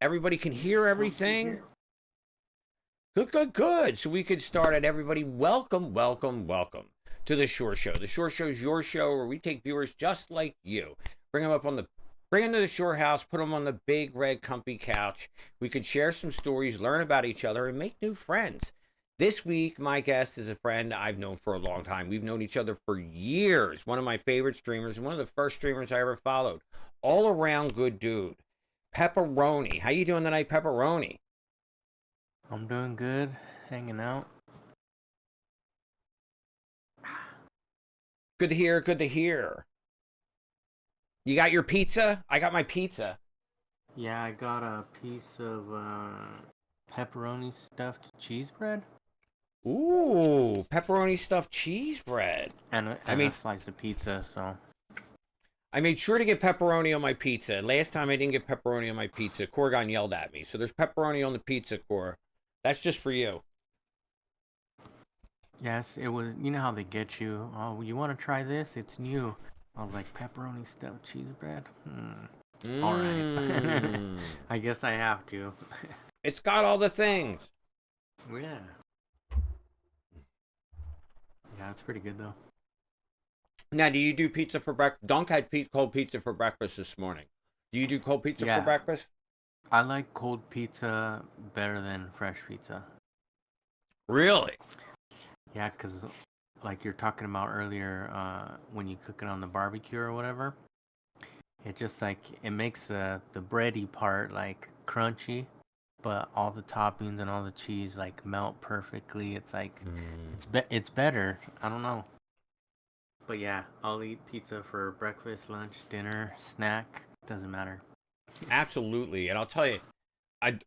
Everybody can hear everything? Good, good, good. So we could start at everybody. Welcome, welcome, welcome to the Shore Show. The Shore Show is your show where we take viewers just like you, bring them to the Shore House, put them on the big red comfy couch. We could share some stories, learn about each other, and make new friends. This week, my guest is a friend I've known for a long time. We've known each other for years. One of my favorite streamers, and one of the first streamers I ever followed. All around good dude. P3peroni. How you doing tonight, P3peroni? I'm doing good, hanging out. Good to hear, good to hear. You got your pizza? I got my pizza. Yeah, I got a piece of pepperoni stuffed cheese bread. Ooh, pepperoni stuffed cheese bread. And a slice of pizza, so. I made sure to get pepperoni on my pizza. Last time I didn't get pepperoni on my pizza. Corgon yelled at me. So there's pepperoni on the pizza, Cor. That's just for you. Yes, it was, you know how they get you. Oh, you want to try this? It's new. I was like, pepperoni stuffed cheese bread? All right. I guess I have to. It's got all the things. Yeah. Yeah, it's pretty good, though. Now, do you do pizza for breakfast? Dunk had cold pizza for breakfast this morning. Do you do cold pizza for breakfast? I like cold pizza better than fresh pizza. Really? Yeah, because like you're talking about earlier, when you cook it on the barbecue or whatever, it just like, it makes the bready part like crunchy, but all the toppings and all the cheese like melt perfectly. It's like, it's better. I don't know. But yeah, I'll eat pizza for breakfast, lunch, dinner, snack. Doesn't matter. Absolutely. And I'll tell you, I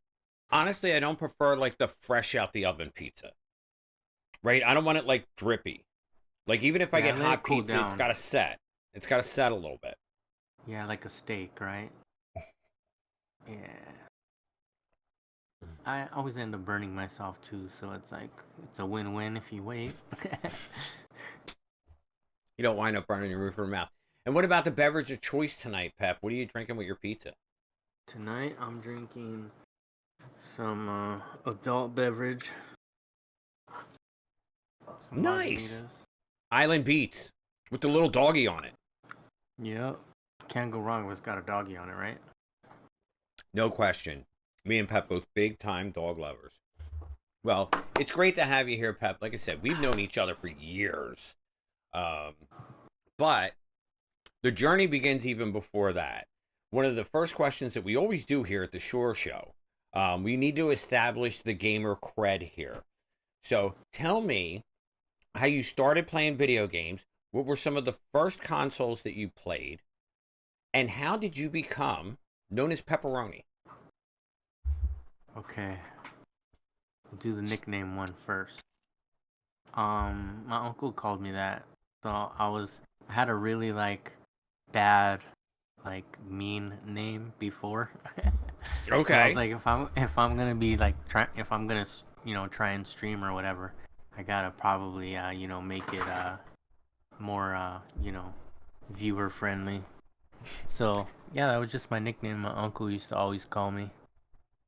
don't prefer like the fresh out the oven pizza. Right? I don't want it like drippy. Like even if I get hot pizza, it's got to set. It's got to set a little bit. Yeah, like a steak, right? Yeah. I always end up burning myself too, so it's like, it's a win-win if you wait. You don't wind up burning your roof or mouth. And what about the beverage of choice tonight, Pep? What are you drinking with your pizza? Tonight, I'm drinking some adult beverage. Some nice. Margaritas. Island Beats with the little doggy on it. Yep. Can't go wrong with it's got a doggy on it, right? No question. Me and Pep both big time dog lovers. Well, it's great to have you here, Pep. Like I said, we've known each other for years. But the journey begins even before that. One of the first questions that we always do here at the Shore Show, we need to establish the gamer cred here. So tell me how you started playing video games. What were some of the first consoles that you played? And how did you become known as P3peroni? Okay. We'll do the nickname one first. My uncle called me that. So I had a really like bad, like mean name before. Okay. So I was like, if I'm gonna be like if I'm gonna try and stream or whatever, I gotta probably make it more viewer friendly. So yeah, that was just my nickname. My uncle used to always call me,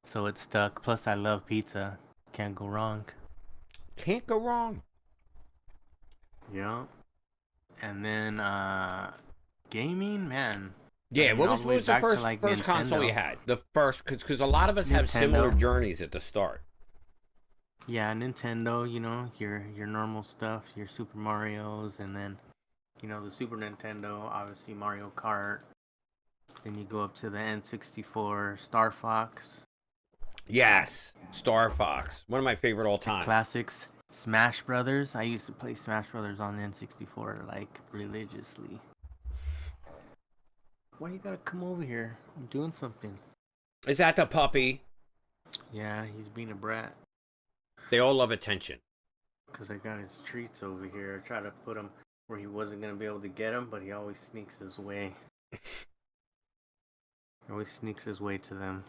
so it stuck. Plus, I love pizza. Can't go wrong. Can't go wrong. Yeah. And then gaming, man. Yeah, what was the first Nintendo. console you had? The first, because a lot of us have similar journeys at the start. Yeah, Nintendo, your normal stuff, your Super Marios, and then, the Super Nintendo, obviously Mario Kart. Then you go up to the N64, Star Fox. Yes, Star Fox, one of my favorite all time. Classics. Smash Brothers. I used to play Smash Brothers on the N64 like religiously. Why you gotta come over here? I'm doing something. Is that the puppy? Yeah, he's being a brat. They all love attention. Because I got his treats over here. I tried to put him where he wasn't gonna be able to get him, but he always sneaks his way. To them.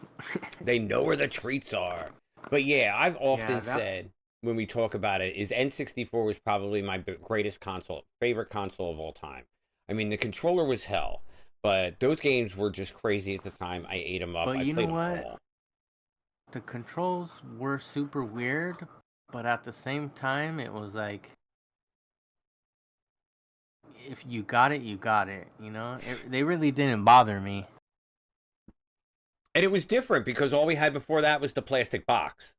They know where the treats are. But yeah, I've often said when we talk about it, is N64 was probably my favorite console of all time. I mean, the controller was hell, but those games were just crazy at the time. I ate them up. But I you know played what? them all. the controls were super weird, but at the same time, it was like if you got it, you got it. You know, they really didn't bother me. And it was different because all we had before that was the plastic box.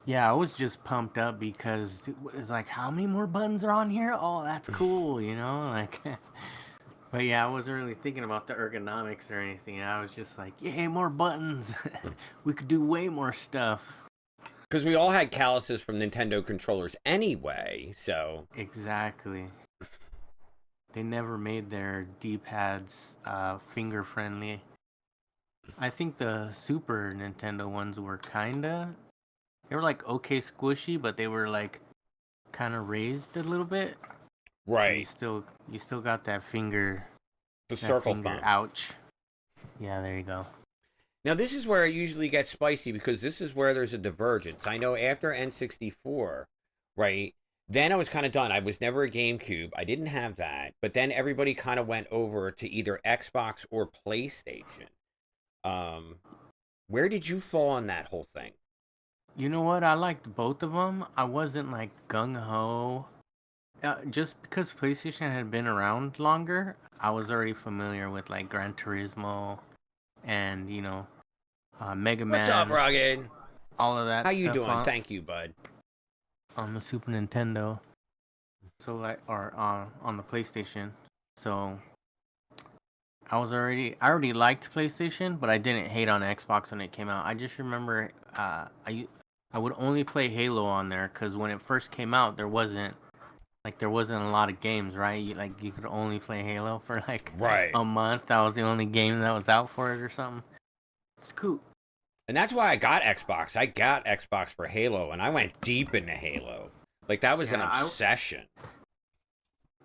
Yeah, I was just pumped up because it's like, how many more buttons are on here? Oh, that's cool, you know, like. But yeah, I wasn't really thinking about the ergonomics or anything. I was just like, yay, more buttons. We could do way more stuff. Because we all had calluses from Nintendo controllers anyway, so. Exactly. They never made their D-pads finger friendly. I think the Super Nintendo ones were kinda. They were like okay squishy, but they were like kind of raised a little bit. Right. So you still got that finger. The That circle finger, thumb. ouch. Yeah, there you go. Now, this is where it usually gets spicy because this is where there's a divergence. I know after N64, right, then I was kind of done. I was never a GameCube. I didn't have that. But then everybody kind of went over to either Xbox or PlayStation. Where did you fall on that whole thing? You know what? I liked both of them. I wasn't like gung ho. Just because PlayStation had been around longer, I was already familiar with like Gran Turismo and Mega What's up, Man, Rugged? all of that How you stuff doing? Thank you, bud. on the Super Nintendo. So like, or on the PlayStation. So I already liked PlayStation, but I didn't hate on Xbox when it came out. I just remember I would only play Halo on there because when it first came out, there wasn't a lot of games, right? You could only play Halo for like Right. a month. That was the only game that was out for it or something. It's cool. And that's why I got Xbox. I got Xbox for Halo, and I went deep into Halo. Like, that was an Yeah, obsession.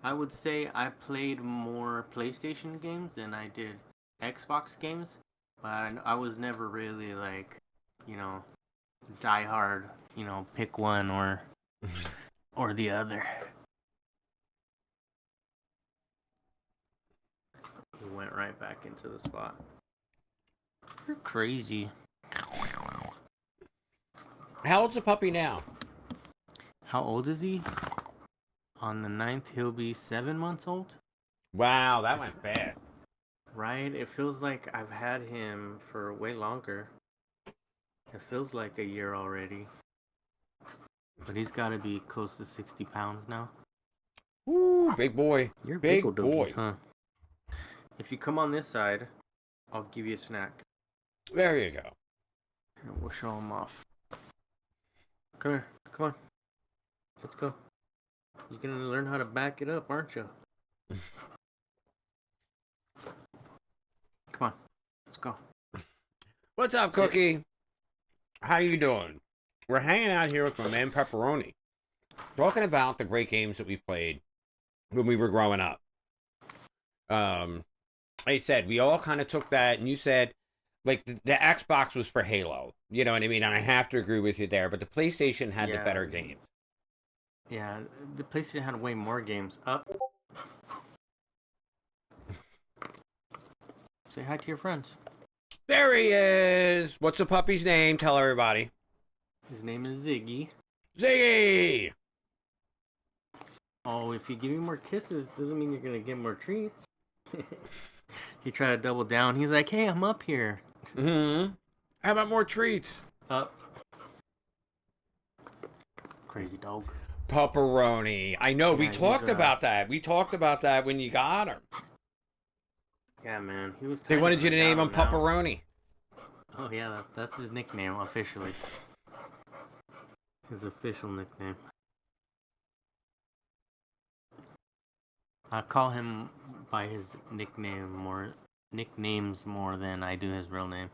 I would say I played more PlayStation games than I did Xbox games, but I was never really like, you know, die hard, pick one or the other. He went right back into the spot. You're crazy. How old's the puppy now? How old is he? On the 9th, he'll be 7 months old. Wow, that went fast. Right? It feels like I've had him for way longer. It feels like a year already. But he's got to be close to 60 pounds now. Woo, big boy. You're Big old boy. doggies, huh? If you come on this side, I'll give you a snack. There you go. Here, we'll show him off. Come here. Come on. Let's go. You're going to learn how to back it up, aren't you? Come on. Let's go. What's up, Cookie? How you doing? We're hanging out here with my man Pepperoni, talking about the great games that we played when we were growing up. Like I said, we all kind of took that, and you said, like, the Xbox was for Halo. You know what I mean? And I have to agree with you there, but the PlayStation had the better games. Yeah, the PlayStation had way more games. Up. Say hi to your friends. There he is. What's the puppy's name? Tell everybody. His name is Ziggy. Ziggy! Oh, if you give me more kisses, doesn't mean you're gonna get more treats. He tried to double down. He's like, hey, I'm up here. Mm-hmm. How about more treats? Up. Crazy dog. Pepperoni. I know, we Yeah, talked about that. We talked about that when you got him. Yeah, man. He was. They wanted you to name him now. Pepperoni. Oh yeah, that's his nickname officially. His official nickname. I call him by his nicknames more than I do his real name.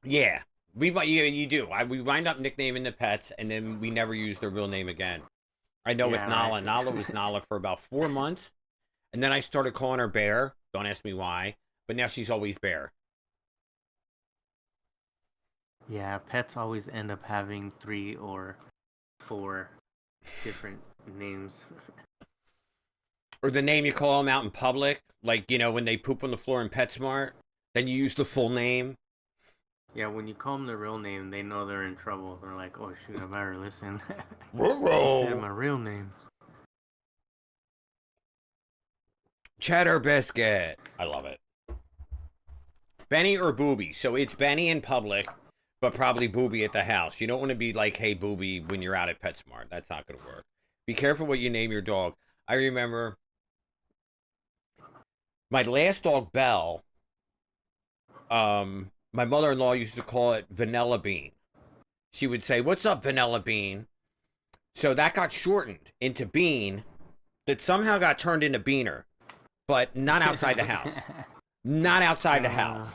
Yeah, you do. We wind up nicknaming the pets, and then we never use their real name again. I know with Nala. Right. Nala was Nala for about 4 months, and then I started calling her Bear. Don't ask me why, but now she's always Bear. Yeah, pets always end up having 3 or 4 different names. Or the name you call them out in public, like, when they poop on the floor in PetSmart, then you use the full name. Yeah, when you call them their real name, they know they're in trouble. They're like, oh shoot, I better listen. He said Ruh-roh. my real name. Cheddar biscuit. I love it. Benny or Booby? So it's Benny in public, but probably Booby at the house. You don't want to be like, hey, Booby, when you're out at PetSmart. That's not going to work. Be careful what you name your dog. I remember my last dog, Belle, my mother-in-law used to call it Vanilla Bean. She would say, what's up, Vanilla Bean? So that got shortened into Bean, that somehow got turned into Beaner, but not outside the house. Not outside the house.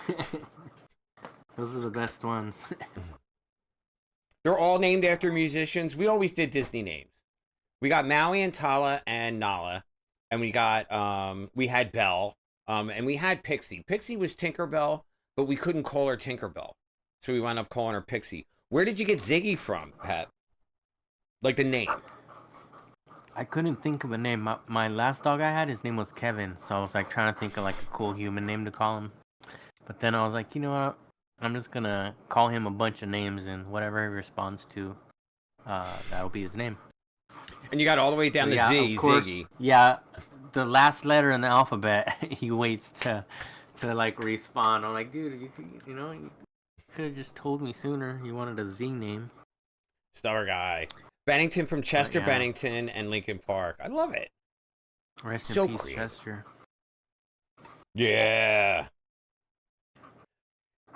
Those are the best ones. They're all named after musicians. We always did Disney names. We got Maui and Tala and Nala, and we had Belle, and we had Pixie. Pixie was Tinkerbell, but we couldn't call her Tinkerbell, so we wound up calling her Pixie. Where did you get Ziggy from, Pat? Like the name? I couldn't think of a name. My last dog I had, his name was Kevin, so I was like trying to think of like a cool human name to call him. But then I was like, you know what? I'm just gonna call him a bunch of names, and whatever he responds to, that'll be his name. And you got all the way down So, to yeah, Z, of course, Ziggy. yeah, the last letter in the alphabet, he waits to like respond. I'm like, dude, you could have just told me sooner. You wanted a Z name. Star guy. Bennington from Chester Yeah. Bennington and Lincoln Park. I love it. Rest So in peace, creative. Chester. Yeah.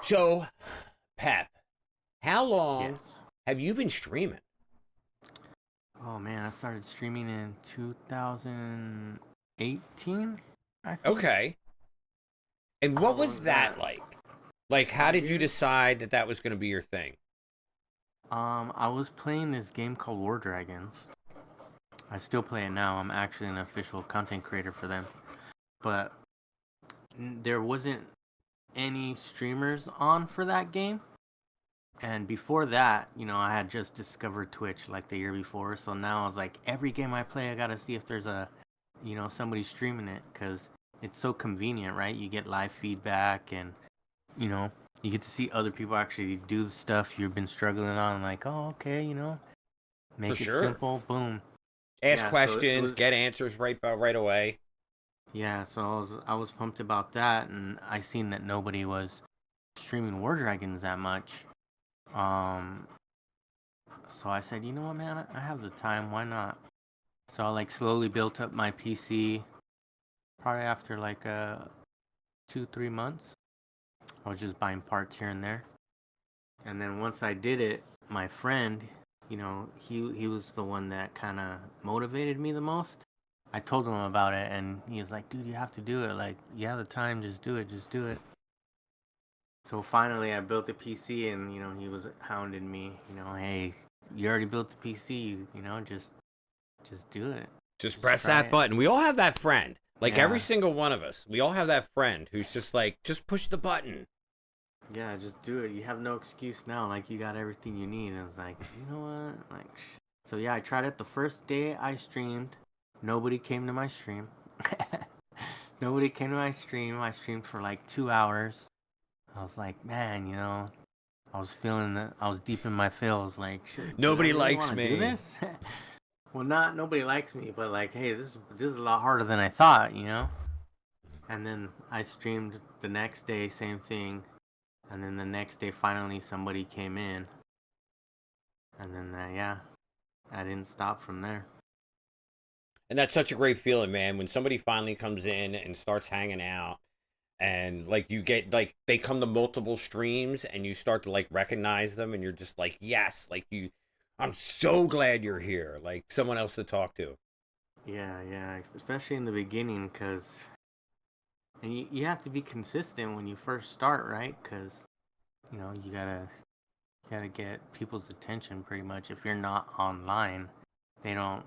So, Pep, how long Yes. have you been streaming? Oh man, I started streaming in 2018, I think. Okay. And How what long was is that that? like? Like, how 5 did you years? decide that that was going to be your thing? I was playing this game called War Dragons. I still play it now. I'm actually an official content creator for them. But there wasn't any streamers on for that game. And before that, I had just discovered Twitch like the year before. So now I was like, every game I play, I gotta see if there's somebody streaming it, because it's so convenient, right? You get live feedback, and you get to see other people actually do the stuff you've been struggling on. Like, oh, okay, For make it sure. simple, boom. Ask Yeah, so it questions, was. get answers right away. Yeah, so I was pumped about that, and I seen that nobody was streaming War Dragons that much. Um, so I said, you know what, man, I have the time. Why not? So I like slowly built up my PC. Probably after like 2-3 months, I was just buying parts here and there. And then once I did it, my friend, he was the one that kind of motivated me the most. I told him about it, and he was like, dude, you have to do it. Like, you have the time, just do it, just do it. So finally, I built the PC, and he was hounding me. Hey, you already built the PC. Just do it. Just Just press try that it. button. We all have that friend. Like every Yeah, single one of us. We all have that friend who's just like, just push the button. yeah, just do it. You have no excuse now. Like, you got everything you need. And it's like, you know what? Like, so yeah, I tried it the first day I streamed. Nobody came to my stream. Nobody came to my stream. I streamed for like 2 hours. I was like, man, I was feeling that I was deep in my feels. Like, shit, do I Nobody really likes want to do me. this? Well, not nobody likes me, but like, hey, this is a lot harder than I thought, And then I streamed the next day, same thing, and then the next day, finally, somebody came in, and then yeah, I didn't stop from there. And that's such a great feeling, man, when somebody finally comes in and starts hanging out and like you get like they come to multiple streams and you start to like recognize them and you're just like, yes, like I'm so glad you're here. Like someone else to talk to. Yeah, yeah, especially in the beginning, because and you have to be consistent when you first start, right? Because you gotta get people's attention pretty much. If you're not online, they don't.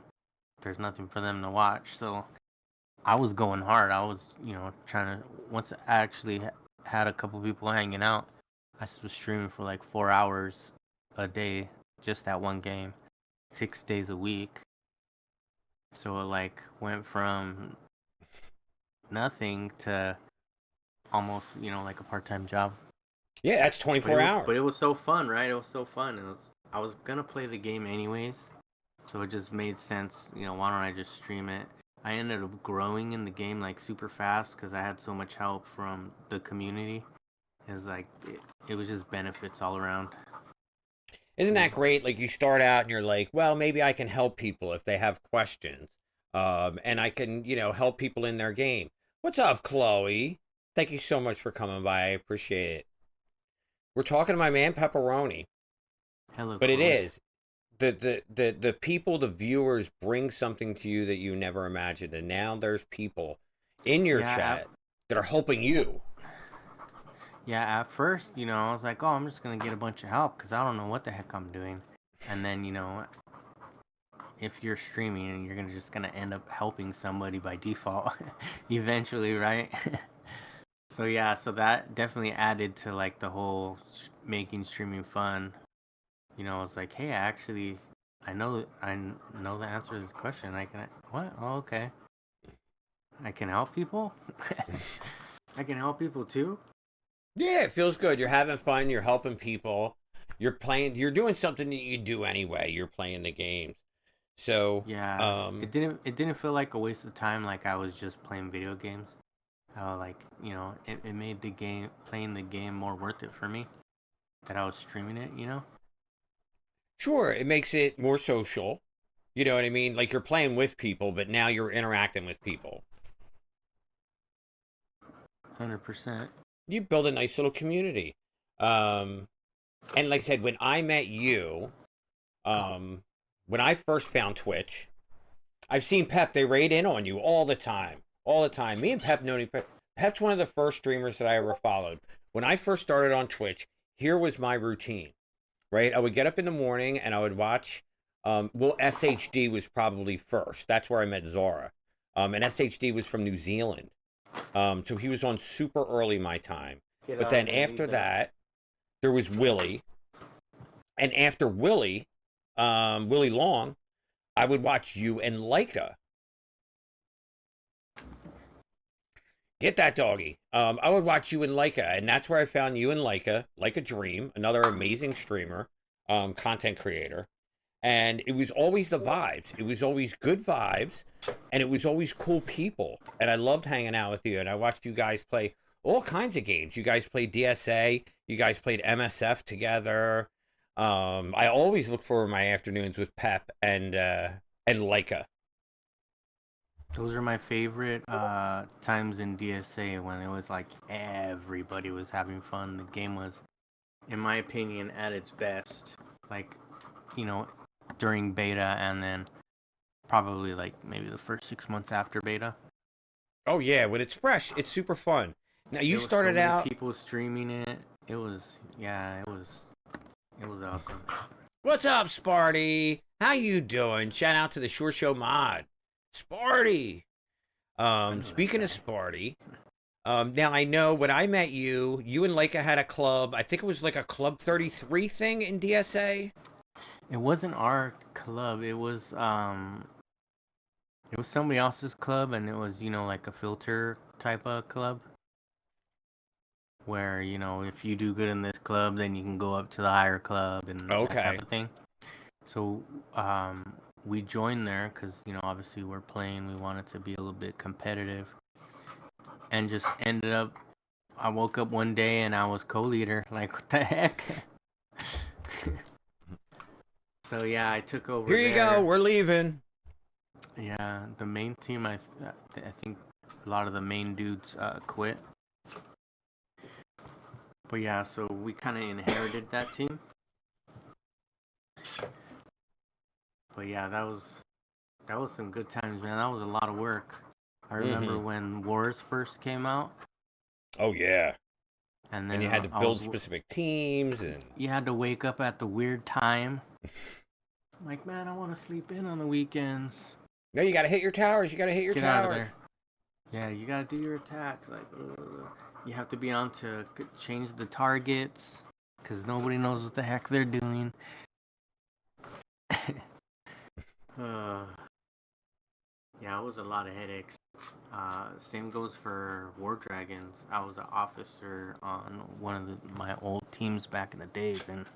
There's nothing for them to watch. So I was going hard. I was, trying to. Once I actually had a couple people hanging out, I was streaming for like 4 hours a day, just that one game, 6 days a week. So it like went from nothing to almost, like a part-time job. Yeah, that's 24 But hours. it was so fun, right? It was so fun. I was gonna play the game anyways, so it just made sense. Why don't I just stream it? I ended up growing in the game like super fast because I had so much help from the community. It's like it was just benefits all around. Isn't Yeah. that great? Like you start out and you're like, well, maybe I can help people if they have questions. And I can, help people in their game. What's up, Chloe? Thank you so much for coming by. I appreciate it. We're talking to my man Pepperoni, Hello, but it Chloe. is the people, the viewers bring something to you that you never imagined, and now there's people in your Yeah, chat that are helping you. at first, I was like, oh, I'm just gonna get a bunch of help because I don't know what the heck I'm doing. And then, if you're streaming, you're just gonna end up helping somebody by default, eventually, right? So yeah, so that definitely added to like the whole making streaming fun. It's like, hey, I know the answer to this question. I can what? Oh, okay. I can help people. I can help people too. Yeah, it feels good. You're having fun. You're helping people. You're playing. You're doing something that you do anyway. You're playing the games. So, Yeah, um, it didn't feel like a waste of time. Like I was just playing video games. Like it made the game playing the game more worth it for me. That I was streaming it. sure, it makes it more social. You know what I mean? Like you're playing with people, but now you're interacting with people. 100%. You build a nice little community. Um, and like I said, when I met you, Go. um, when I first found Twitch, I've seen Pep. They raid in on you all the time, all the time. Me and Pep know. Pep's one of the first streamers that I ever followed. When I first started on Twitch, here was my routine. Right, I would get up in the morning and I would watch. Well, SHD was probably first. That's where I met Zora. And SHD was from New Zealand. So he was on super early my time. Get But out then of there. after Leave that. that, there was Willie, and after Willie, Willie Long, I would watch you and Leica. Get that doggy. I would watch you and Leica, and that's where I found you and Leica, Leica Dream, another amazing streamer, content creator. And it was always the vibes. It was always good vibes, and it was always cool people. And I loved hanging out with you. And I watched you guys play all kinds of games. You guys played DSA. You guys played MSF together. I always look forward to my afternoons with Pep and Leica. Those are my favorite times in DSA when it was like everybody was having fun. The game was, in my opinion, at its best. Like, you know, during beta and then probably like maybe the first 6 months after beta. Oh yeah, when it's fresh, it's super fun. Now you There was so started many out. people streaming it. It was awesome. What's up, Sparty? How you doing? Shout out to the ShoreShow mod, Sparty. I know that Speaking of guy. Sparty, now I know when I met you, you and Leica had a club. I think it was like a Club 33 thing in DSA. It wasn't our club. It was somebody else's club, and it was like a filter type of club where if you do good in this club, then you can go up to the higher club and that type Okay. of thing. So we joined there because obviously we're playing. We wanted to be a little bit competitive, and just ended up. I woke up one day and I was co-leader. Like what the heck? So yeah, I took over Here you go. there. We're leaving. Yeah, the main team. I think a lot of the main dudes quit. But yeah, so we kind of inherited that team. But yeah, that was some good times, man. That was a lot of work. I remember Mm-hmm. when Wars first came out, Oh yeah. and And then you had to build specific teams and. you had to wake up at the weird time. I'm like, man, I want to sleep in on the weekends. No, you got to hit your towers. You got to hit your Get out of towers. there. Yeah, you gotta do your attacks. Like, you have to be on to change the targets because nobody knows what the heck they're doing. uh, yeah, it was a lot of headaches. Same goes for War Dragons. I was an officer on one of my old teams back in the days, and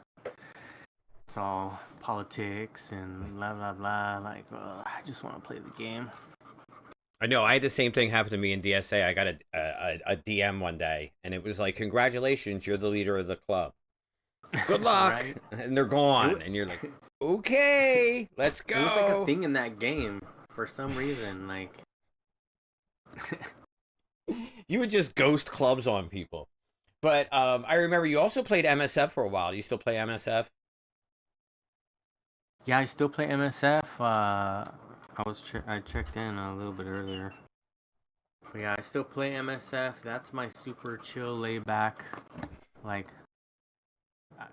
it's all politics and blah blah blah. Like, I just want to play the game. I know. I had the same thing happen to me in DSA. I got a DM one day, and it was like, "Congratulations, you're the leader of the club. Good luck." Right? And they're gone, and you're like, "Okay, let's go." It was like a thing in that game for some reason. Like, you would just ghost clubs on people. But I remember you also played MSF for a while. Do you still play MSF? yeah, I still play MSF. I checked in a little bit earlier. But yeah, I still play MSF. That's my super chill, lay back, like,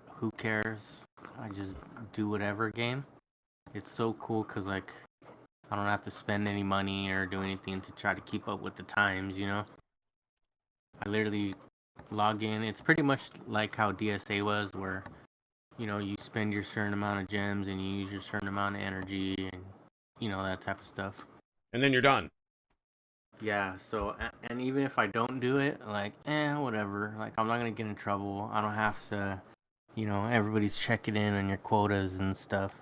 who cares? I just do whatever game. It's so cool because, like, I don't have to spend any money or do anything to try to keep up with the times, you know? I literally log in. It's pretty much like how DSA was, where, you know, you spend your certain amount of gems and you use your certain amount of energy and, you know, that type of stuff. And then you're done. Yeah, so, and even if I don't do it, like, whatever. Like, I'm not going to get in trouble. I don't have to, you know, everybody's checking in on your quotas and stuff.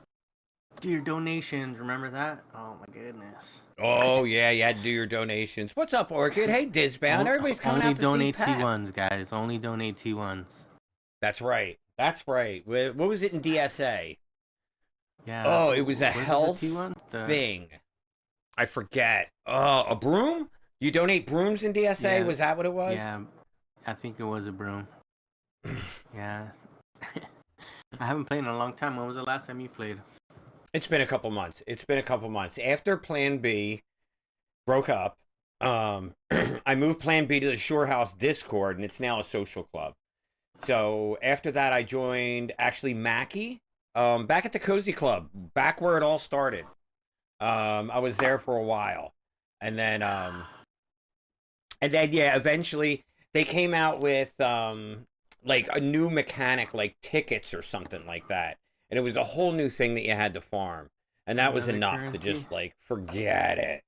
Do your donations, remember that? Oh my goodness. Oh yeah, you had to do your donations. What's up, Orchid? Hey, Disbound. Everybody's coming Only out to see donate Pat. T1s, guys. Only donate T1s. That's right. That's right. What was it in DSA? Yeah. Oh, it was a health T1? thing. I forget. Oh, a broom? You donate brooms in DSA? Yeah. Was that what it was? Yeah, I think it was a broom. Yeah. I haven't played in a long time. When was the last time you played? It's been a couple months. After Plan B broke up, I moved Plan B to the Shore House Discord, and it's now a social club. So after that, I joined actually Mackie, back at the Cozy Club, back where it all started. I was there for a while, and then yeah, eventually they came out with like a new mechanic, like tickets or something like that, and it was a whole new thing that you had to farm, and that was Another enough currency? to just like forget it.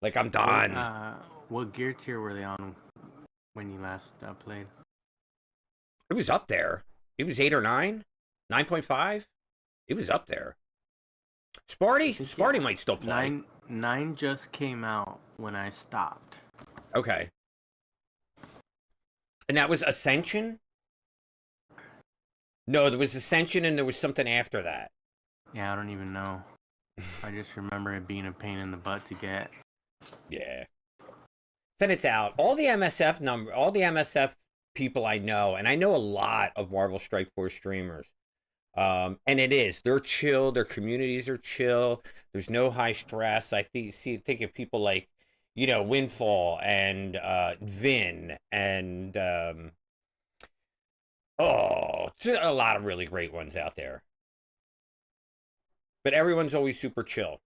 Like, I'm done. What gear tier were they on when you last played? It was up there. It was 8 or 9, 9.5. It was up there. Sparty might still play. Nine just came out when I stopped. Okay. And that was Ascension? No, there was Ascension and there was something after that. Yeah, I don't even know. I just remember it being a pain in the butt to get. Yeah. Then it's out. All the MSF people I know, and I know a lot of Marvel Strike Force streamers. And they're chill, their communities are chill. There's no high stress. I think of people like, you know, Windfall and Vin and a lot of really great ones out there. But everyone's always super chill.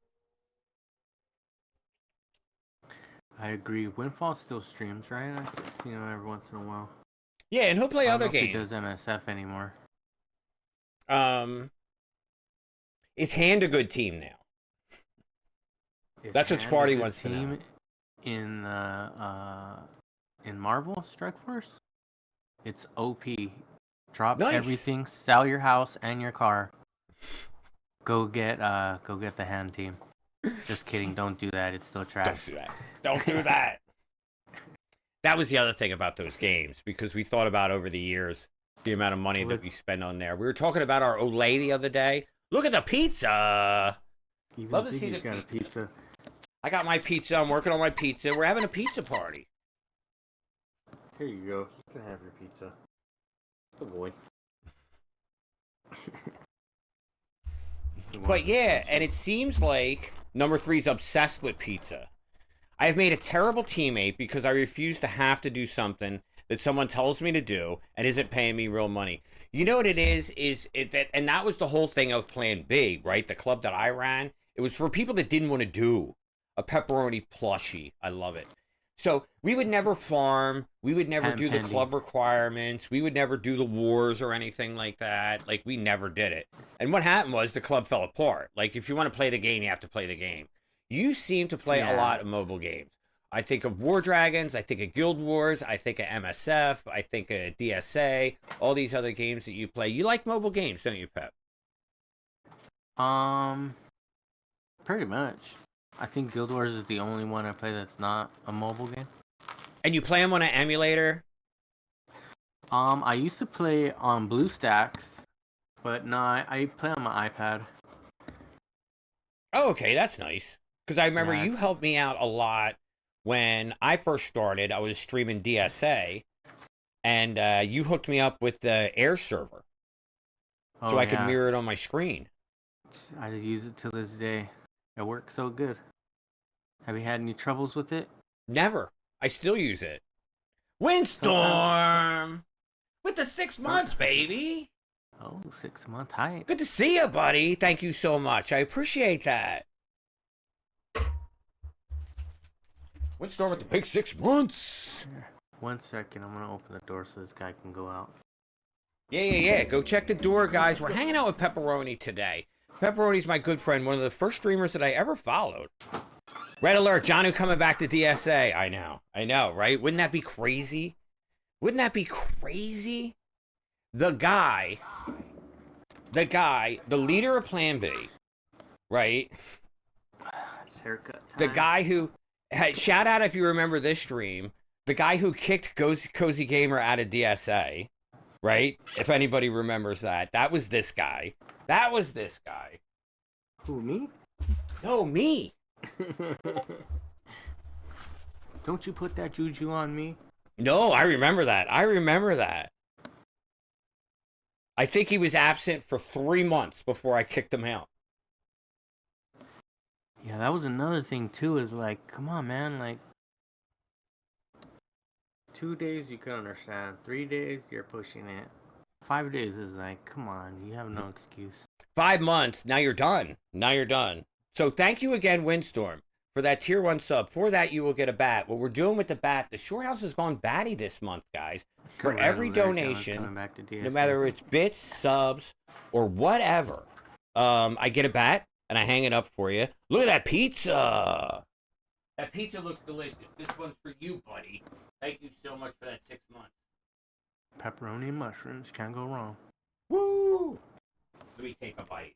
I agree. Windfall still streams, right? I see him every once in a while. Yeah, and he'll play I don't other know if games. he does MSF anymore. Is Hand a good team now? That's what Sparty wants to know. In Marvel Strike Force, it's OP. Drop everything, sell your house and your car. Go get the Hand team. Just kidding, don't do that. It's still trash. Don't do that. That was the other thing about those games, because we thought about over the years the amount of money that we spend on there. We were talking about our Olay the other day. Look at the pizza. Love to see the pizza. I got my pizza. I'm working on my pizza. We're having a pizza party. Here you go. You can have your pizza. Good boy. But yeah, and it seems like number 3's obsessed with pizza. I have made a terrible teammate because I refuse to have to do something that someone tells me to do and isn't paying me real money. You know what it is and that was the whole thing of Plan B, right? The club that I ran. It was for people that didn't want to do a pepperoni plushie. I love it. So we would never farm. We would never do the club requirements. We would never do the wars or anything like that. Like, we never did it. And what happened was the club fell apart. Like, if you want to play the game, you have to play the game. You seem to play a lot of mobile games. I think of War Dragons, I think of Guild Wars, I think of MSF, I think of DSA, all these other games that you play. You like mobile games, don't you, Pep? Um, Pretty much. I think Guild Wars is the only one I play that's not a mobile game. And you play them on an emulator? I used to play on BlueStacks, but no, I play on my iPad. Oh, okay, that's nice. Because I remember Yeah, you it's helped me out a lot when I first started. I was streaming DSA, and you hooked me up with the Air server so oh I could yeah, mirror it on my screen. I use it till this day. It works so good. Have you had any troubles with it? Never. I still use it. Sometimes, Windstorm! With the 6 months, baby! oh, 6 month hype. Good to see you, buddy. Thank you so much. I appreciate that. Windstorm with the big 6 months. 1 second, I'm gonna open the door so this guy can go out. Yeah. Go check the door, guys. We're hanging out with Pepperoni today. Pepperoni's my good friend, one of the first streamers that I ever followed. Red alert, Johnu coming back to DSA. I know, right? Wouldn't that be crazy? The guy, the leader of Plan B, right? It's haircut time. The guy who, shout out if you remember this stream, the guy who kicked Cozy Gamer out of DSA, right? If anybody remembers that. That was this guy. Who, me? No, me. Don't you put that juju on me? No, I remember that. I think he was absent for 3 months before I kicked him out. Yeah, that was another thing too, is like, come on, man, like 2 days you can understand, 3 days you're pushing it, 5 days is like, come on, you have no excuse. 5 months, now you're done. So thank you again, Windstorm, for that tier 1 sub. For that, you will get a bat. What we're doing with the bat, the Shore House has gone batty this month, guys. For every donation, no matter if it's bits, subs, or whatever, I get a bat, and I hang it up for you. Look at that pizza. That pizza looks delicious. This one's for you, buddy. Thank you so much for that 6 months. Pepperoni and mushrooms, can't go wrong. Woo! Let me take a bite.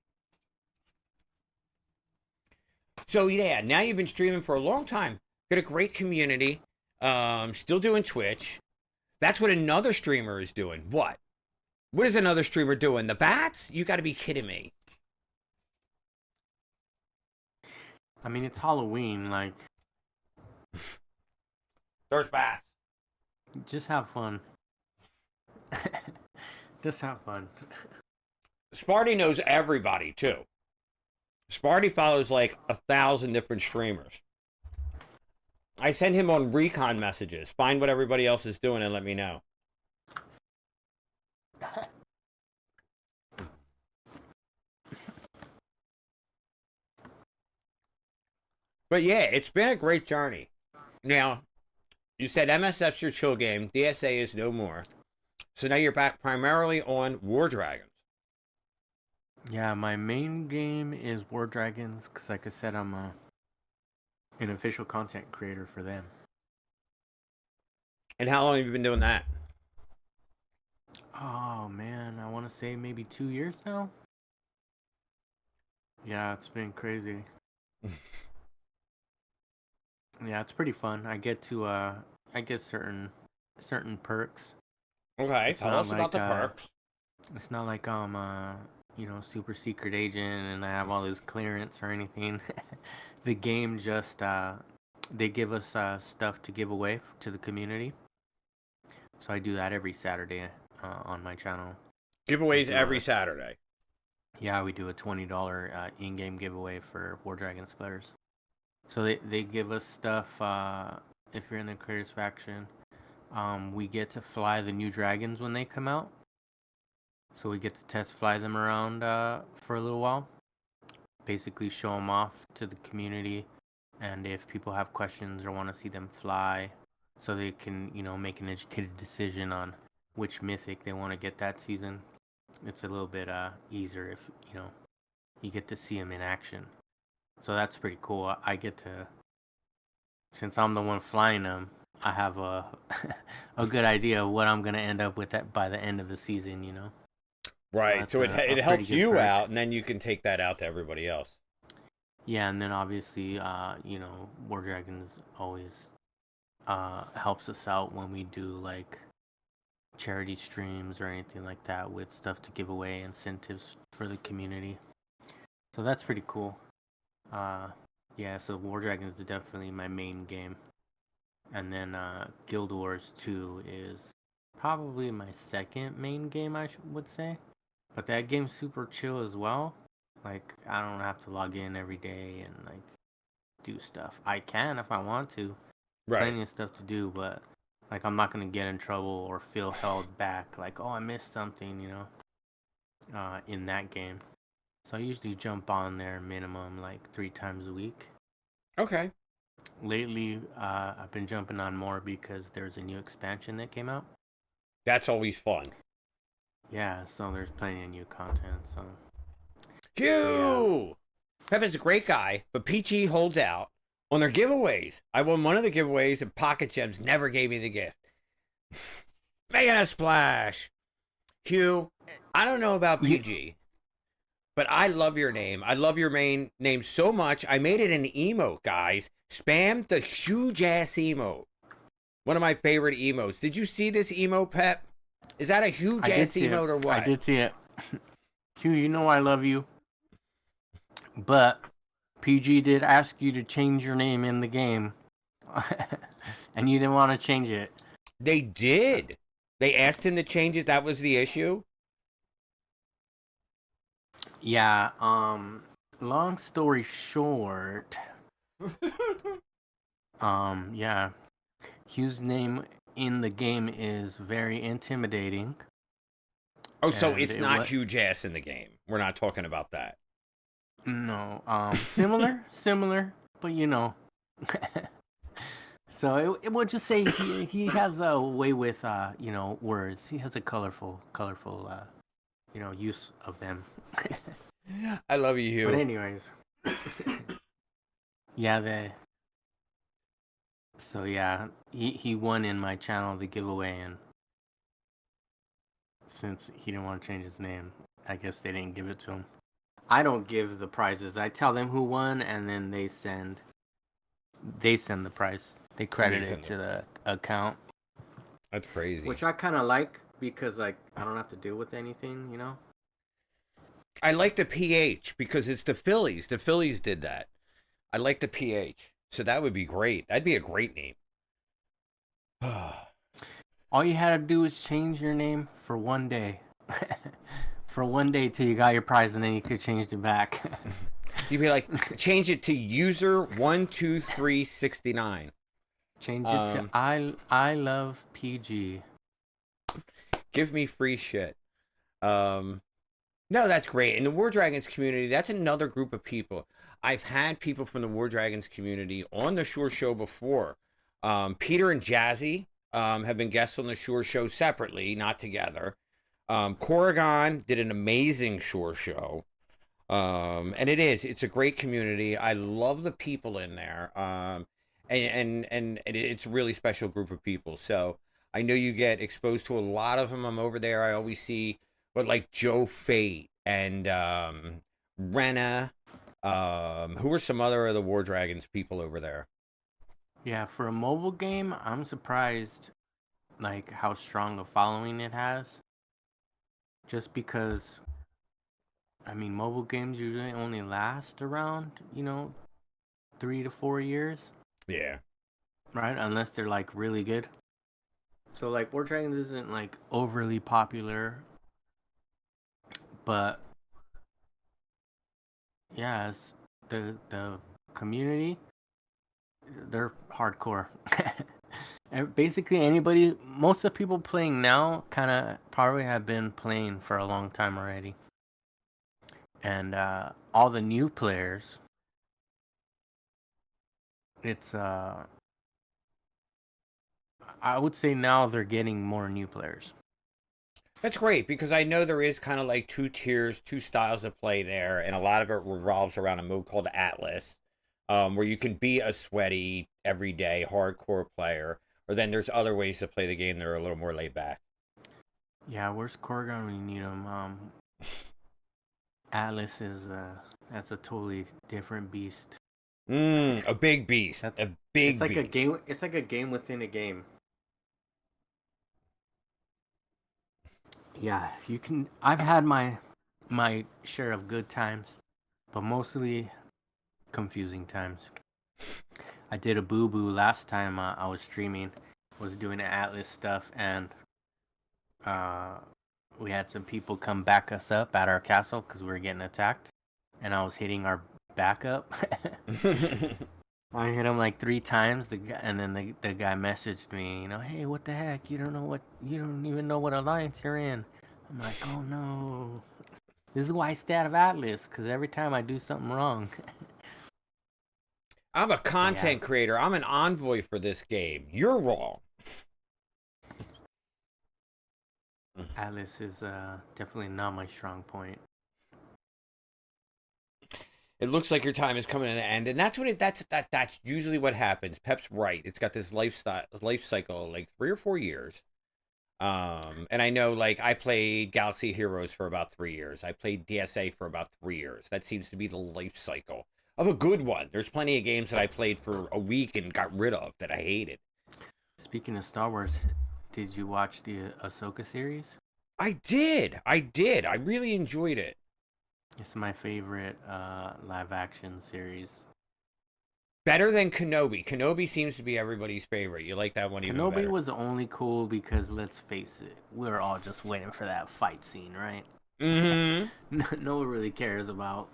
So yeah, now you've been streaming for a long time. Got a great community. Still doing Twitch. That's what another streamer is doing. What? What is another streamer doing? The bats? You got to be kidding me. I mean, it's Halloween, like, There's bats. just have fun. Just have fun. Sparty knows everybody too. Sparty follows like 1,000 different streamers. I send him on recon messages. Find what everybody else is doing and let me know. But yeah, it's been a great journey. Now, you said MSF's your chill game. DSA is no more. So now you're back primarily on War Dragons. Yeah, my main game is War Dragons, because like I said, I'm an official content creator for them. And how long have you been doing that? Oh man, I want to say maybe 2 years now. Yeah, it's been crazy. Yeah, it's pretty fun. I get certain perks. Okay, It's tell not us about the like, perks. It's not like I'm super secret agent and I have all this clearance or anything. The game just they give us stuff to give away to the community. So I do that every Saturday on my channel. Giveaways every Saturday. Yeah, we do a $20 in-game giveaway for War Dragons players. So they give us stuff if you're in the Creators faction. We get to fly the new dragons when they come out. So we get to test fly them around for a little while. Basically show them off to the community. And if people have questions or want to see them fly, so they can, make an educated decision on which mythic they want to get that season. It's a little bit easier if, you get to see them in action. So that's pretty cool. I get to since I'm the one flying them, I have a a good idea of what I'm gonna end up with by the end of the season. So Right. that's So a it pretty helps good you perk. out, and then you can take that out to everybody else. Yeah, and then obviously, War Dragons always helps us out when we do like charity streams or anything like that with stuff to give away, incentives for the community. So that's pretty cool. Uh, yeah, so War Dragons is definitely my main game. And then Guild Wars 2 is probably my second main game, I would say. But that game's super chill as well. Like, I don't have to log in every day and, like, do stuff. I can if I want to. Right. Plenty of stuff to do, but, like, I'm not going to get in trouble or feel held back. Like, oh, I missed something, in that game. So I usually jump on there minimum, like, 3 times a week. Okay. Lately, I've been jumping on more because there's a new expansion that came out. That's always fun. Yeah, so there's plenty of new content. So Hugh! Peppin's a great guy, but PG holds out on their giveaways. I won one of the giveaways, and Pocket Gems never gave me the gift. Making a splash. Hugh, I don't know about PG, but I love your name. I love your main name so much. I made it an emote, guys. Spam the huge ass emote. One of my favorite emotes. Did you see this emote, Pep? Is that a huge ass emote or what? I did see it. Hugh, you know I love you, but PG did ask you to change your name in the game, and you didn't want to change it. They did. They asked him to change it. That was the issue. Yeah. Long story short, yeah, Hugh's name in the game is very intimidating. Oh, so it's not huge ass in the game. We're not talking about that. No, similar, but So it would just say he has a way with words. He has a colorful use of them. I love you, Hugh. But anyways, yeah, he won in my channel the giveaway, and since he didn't want to change his name, I guess they didn't give it to him. I don't give the prizes. I tell them who won, and then they send the prize. They credit it to the account. That's crazy. Which I kind of like because like I don't have to deal with anything, I like the PH because it's the Phillies. The Phillies did that. I like the PH. So that would be great. That'd be a great name. All you had to do is change your name for one day. For one day till you got your prize, and then you could change it back. You'd be like, change it to user 12369. Change it to I love PG. Give me free shit. No, that's great. In the War Dragons community, that's another group of people. I've had people from the War Dragons community on the Shore Show before. Peter and Jazzy have been guests on the Shore Show separately, not together. Corrigan did an amazing Shore Show. And it's a great community. I love the people in there. And it's a really special group of people. So I know you get exposed to a lot of them. I'm over there. I always see like Joe Fate and Rena. Who are some other of the War Dragons people over there? Yeah, for a mobile game, I'm surprised like how strong a following it has. Just because I mean, mobile games usually only last around, 3 to 4 years. Yeah. Right? Unless they're like really good. So like War Dragons isn't like overly popular, but yeah, it's the community, they're hardcore. And basically anybody, most of the people playing now kind of probably have been playing for a long time already. And all the new players, it's I would say now they're getting more new players. That's great because I know there is kind of like two tiers, two styles of play there, and a lot of it revolves around a mode called Atlas. where you can be a sweaty, everyday, hardcore player, or then there's other ways to play the game that are a little more laid back. Yeah, where's Corgan when you need him? Atlas is that's a totally different beast. A big beast. That's A it's big like a beast. game. It's like a game within a game. Yeah, you can. I've had my share of good times, but mostly confusing times. I did a boo boo last time I was streaming, was doing Atlas stuff, and uh, we had some people come back us up at our castle because we were getting attacked, and I was hitting our backup. I hit him like 3 times. And then the guy messaged me, hey, what the heck? You don't even know what alliance you're in. I'm like, oh no, this is why I stay out of Atlas, because every time I do something wrong. I'm a Yeah, content creator. I'm an envoy for this game. You're wrong. Atlas is definitely not my strong point. It looks like your time is coming to an end, and that's usually what happens. Pep's right. It's got this life cycle, like 3 or 4 years. And I know, like, I played Galaxy Heroes for about 3 years. I played DSA for about 3 years. That seems to be the life cycle of a good one. There's plenty of games that I played for a week and got rid of that I hated. Speaking of Star Wars, did you watch the Ahsoka series? I did. I really enjoyed it. It's my favorite live action series. Better than Kenobi. Kenobi seems to be everybody's favorite. You like that one even Kenobi better. was only cool because, let's face it, we were all just waiting for that fight scene, right? Mm-hmm. No one really cares about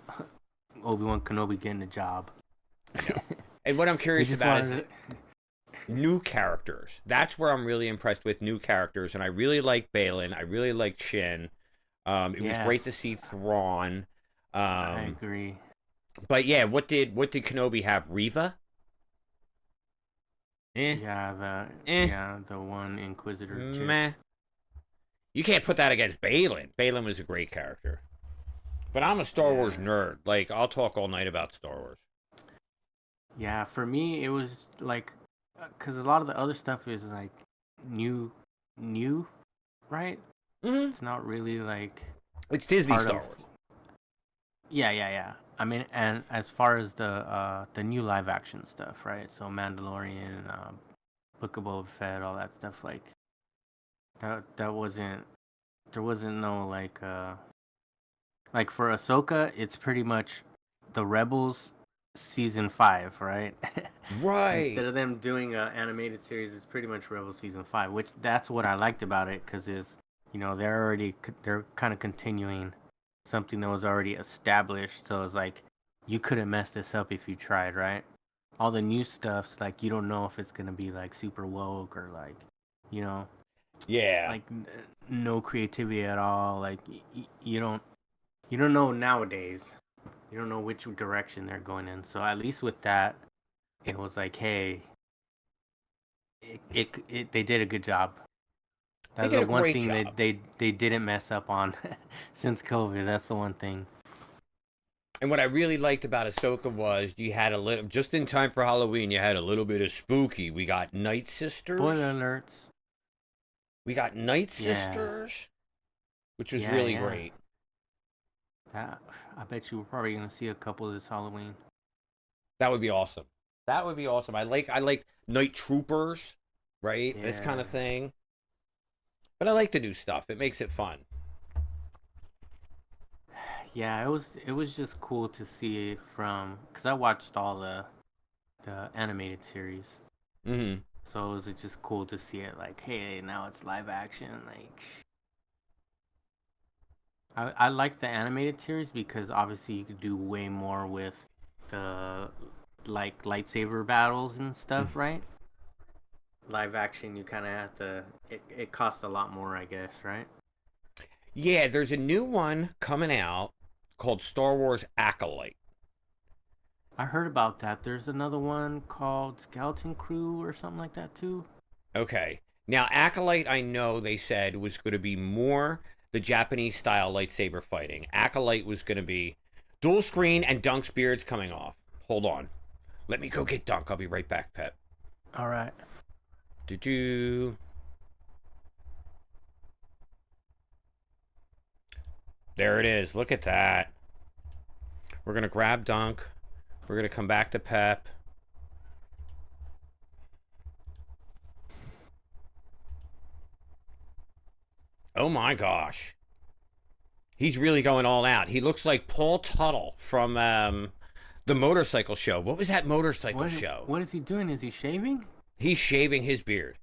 Obi-Wan Kenobi getting a job. I know. And what I'm We curious just about is wanted new characters. That's where I'm really impressed with new characters, and I really like Balin. I really like Shin. It was great to Yes, see Thrawn. I Um, agree. but yeah, what did Kenobi have? Riva? Eh, eh, The one Inquisitor chick. meh. You can't put that against Balin. Balin was a great character. But I'm a Star Wars Yeah. nerd. Like, I'll talk all night about Star Wars. Yeah, for me it was like cuz a lot of the other stuff is like new new, right? Mm-hmm. It's not really like It's Disney part Star of. Wars. Yeah. I mean, and as far as the new live action stuff, right? So Mandalorian, Book of Boba Fett, all that stuff, like that wasn't there wasn't no like for Ahsoka, it's pretty much the Rebels season 5, right? Right. Instead of them doing an animated series, it's pretty much Rebels season 5, which that's what I liked about it, because they're kind of continuing something that was already established. So it's like you couldn't mess this up if you tried, right? All the new stuff's like you don't know if it's gonna be like super woke or like, you know, Yeah. like no creativity at all. Like you don't know nowadays. You don't know which direction they're going in. So at least with that, it was like, hey, they did a good job. They That's did the a one great thing job. that they didn't mess up on since COVID. That's the one thing. And what I really liked about Ahsoka was you had a little, just in time for Halloween, you had a little bit of spooky. We got Night Spoiler Sisters. alerts. We got Night Yeah, Sisters, which was yeah, really yeah. great. That I bet you we're probably gonna see a couple this Halloween. That would be awesome. That would be awesome. I like Night Troopers, right? This kind Yeah, of thing. But I like the new stuff. It makes it fun. yeah. It was just cool to see from because I watched all the animated series, Mm-hmm. so it was just cool to see it. Like, hey, now it's live action. Like, I like the animated series because obviously you could do way more with the like lightsaber battles and stuff, right? Live action, you kind of have to. It costs a lot more, I guess, right? Yeah, there's a new one coming out called Star Wars Acolyte. I heard about that. There's another one called Skeleton Crew or something like that too. Okay. Now, Acolyte, I know they said was going to be more the Japanese style lightsaber fighting. Acolyte was going to be dual screen and Dunk's beards coming off. Hold on. Let me go get Dunk. I'll be right back, Pep. All right. Do. There it is. Look at that. We're going to grab Dunk. We're going to come back to Pep. Oh my gosh. He's really going all out. He looks like Paul Tuttle from the motorcycle show. What was that motorcycle show? What is he doing? Is he shaving? He's shaving his beard.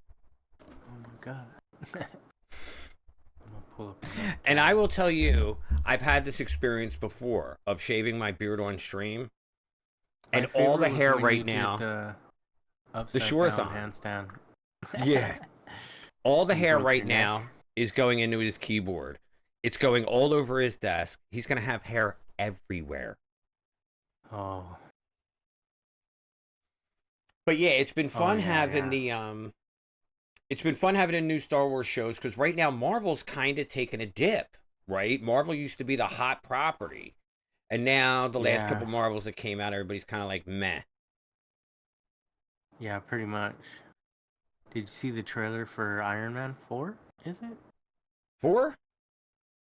Oh my god. I'm gonna pull up. And I will tell you, I've had this experience before of shaving my beard on stream. And all the hair right now, the Shore-thon handstand. Yeah. All the hair right now is going into his keyboard. It's going all over his desk. He's going to have hair everywhere. Oh. But yeah, it's been fun having the it's been fun having the new Star Wars shows, because right now Marvel's kind of taking a dip, right? Marvel used to be the hot property. And now the last couple Marvels that came out, everybody's kind of like meh. Yeah, pretty much. Did you see the trailer for Iron Man 4? Is it? 4?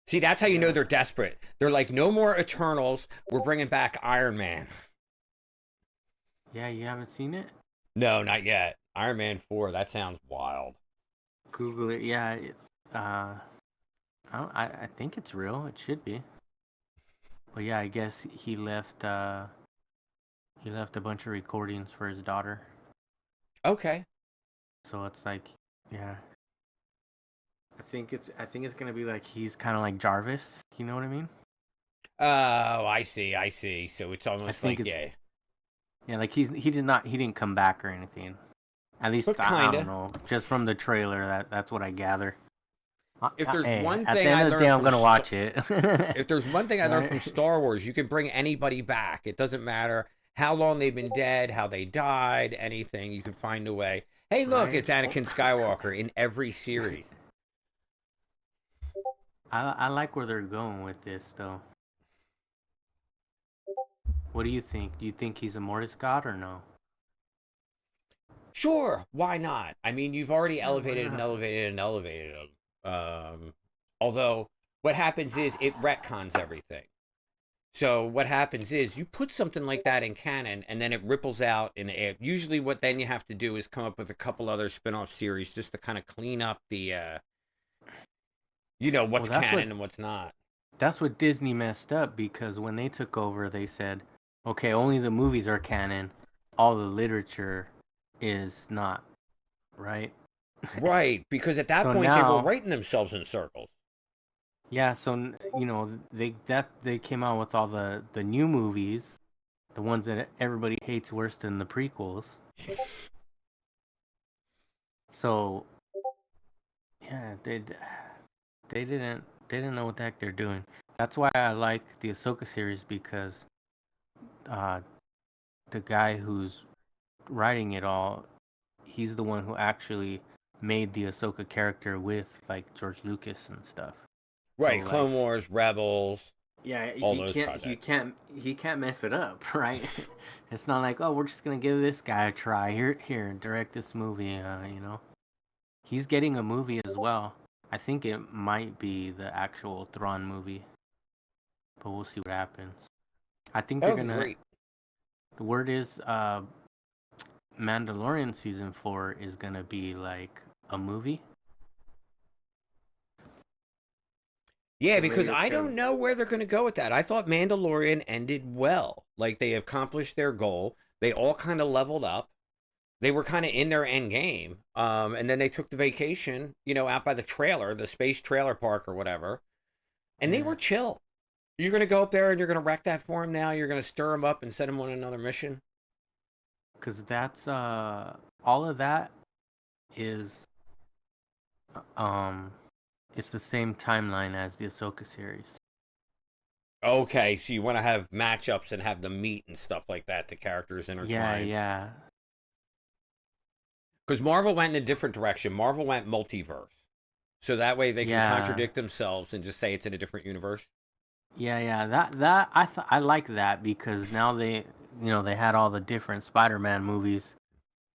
See, that's how you know they're desperate. They're like, no more Eternals. We're bringing back Iron Man. Yeah, you haven't seen it? No, not yet. Iron Man 4, that sounds wild. Google it. Yeah, I think it's real. It should be. But yeah, I guess he left a bunch of recordings for his daughter. Okay. So it's like, yeah. I think it's gonna be like he's kind of like Jarvis. You know what I mean? Oh, I see. So it's almost like yeah, like he didn't come back or anything. At least I don't know. Just from the trailer, that's what I gather. If there's one at thing the end I of the learned day, I'm gonna watch it. If there's one thing I learned from Star Wars, you can bring anybody back. It doesn't matter how long they've been dead, how they died, anything. You can find a way. Hey, look, it's Anakin Skywalker in every series. I like where they're going with this, though. What do you think? Do you think he's a Mortis god or no? Sure, why not? I mean, you've already elevated him. Although, what happens is it retcons everything. So what happens is you put something like that in canon, and then it ripples out in the air. Usually what then you have to do is come up with a couple other spin-off series just to kind of clean up the, what's canon and what's not. That's what Disney messed up, because when they took over, they said, okay, only the movies are canon. All the literature is not, right? Right, because at that point they were writing themselves in circles. Yeah, so they came out with all the new movies, the ones that everybody hates worse than the prequels. So yeah, they didn't know what the heck they're doing. That's why I like the Ahsoka series, because the guy who's writing it all, he's the one who actually made the Ahsoka character with like George Lucas and stuff. Right, so, Clone Wars, Rebels. Yeah, he can't mess it up, right? It's not like, oh, we're just gonna give this guy a try. Here, direct this movie. He's getting a movie as well. I think it might be the actual Thrawn movie, but we'll see what happens. I think they're gonna. Great. The word is, Mandalorian season 4 is gonna be like a movie. Yeah, because I don't know where they're going to go with that. I thought Mandalorian ended well. Like, they accomplished their goal. They all kind of leveled up. They were kind of in their end game. And then they took the vacation, out by the trailer, the space trailer park or whatever. And they were chill. You're going to go up there and you're going to wreck that for them now? You're going to stir them up and send them on another mission? Because that's, all of that is, it's the same timeline as the Ahsoka series. Okay, so you want to have matchups and have them meet and stuff like that, the characters intertwined. Yeah. Because Marvel went in a different direction. Marvel went multiverse. So that way they can contradict themselves and just say it's in a different universe. Yeah. That I like that, because now they had all the different Spider-Man movies,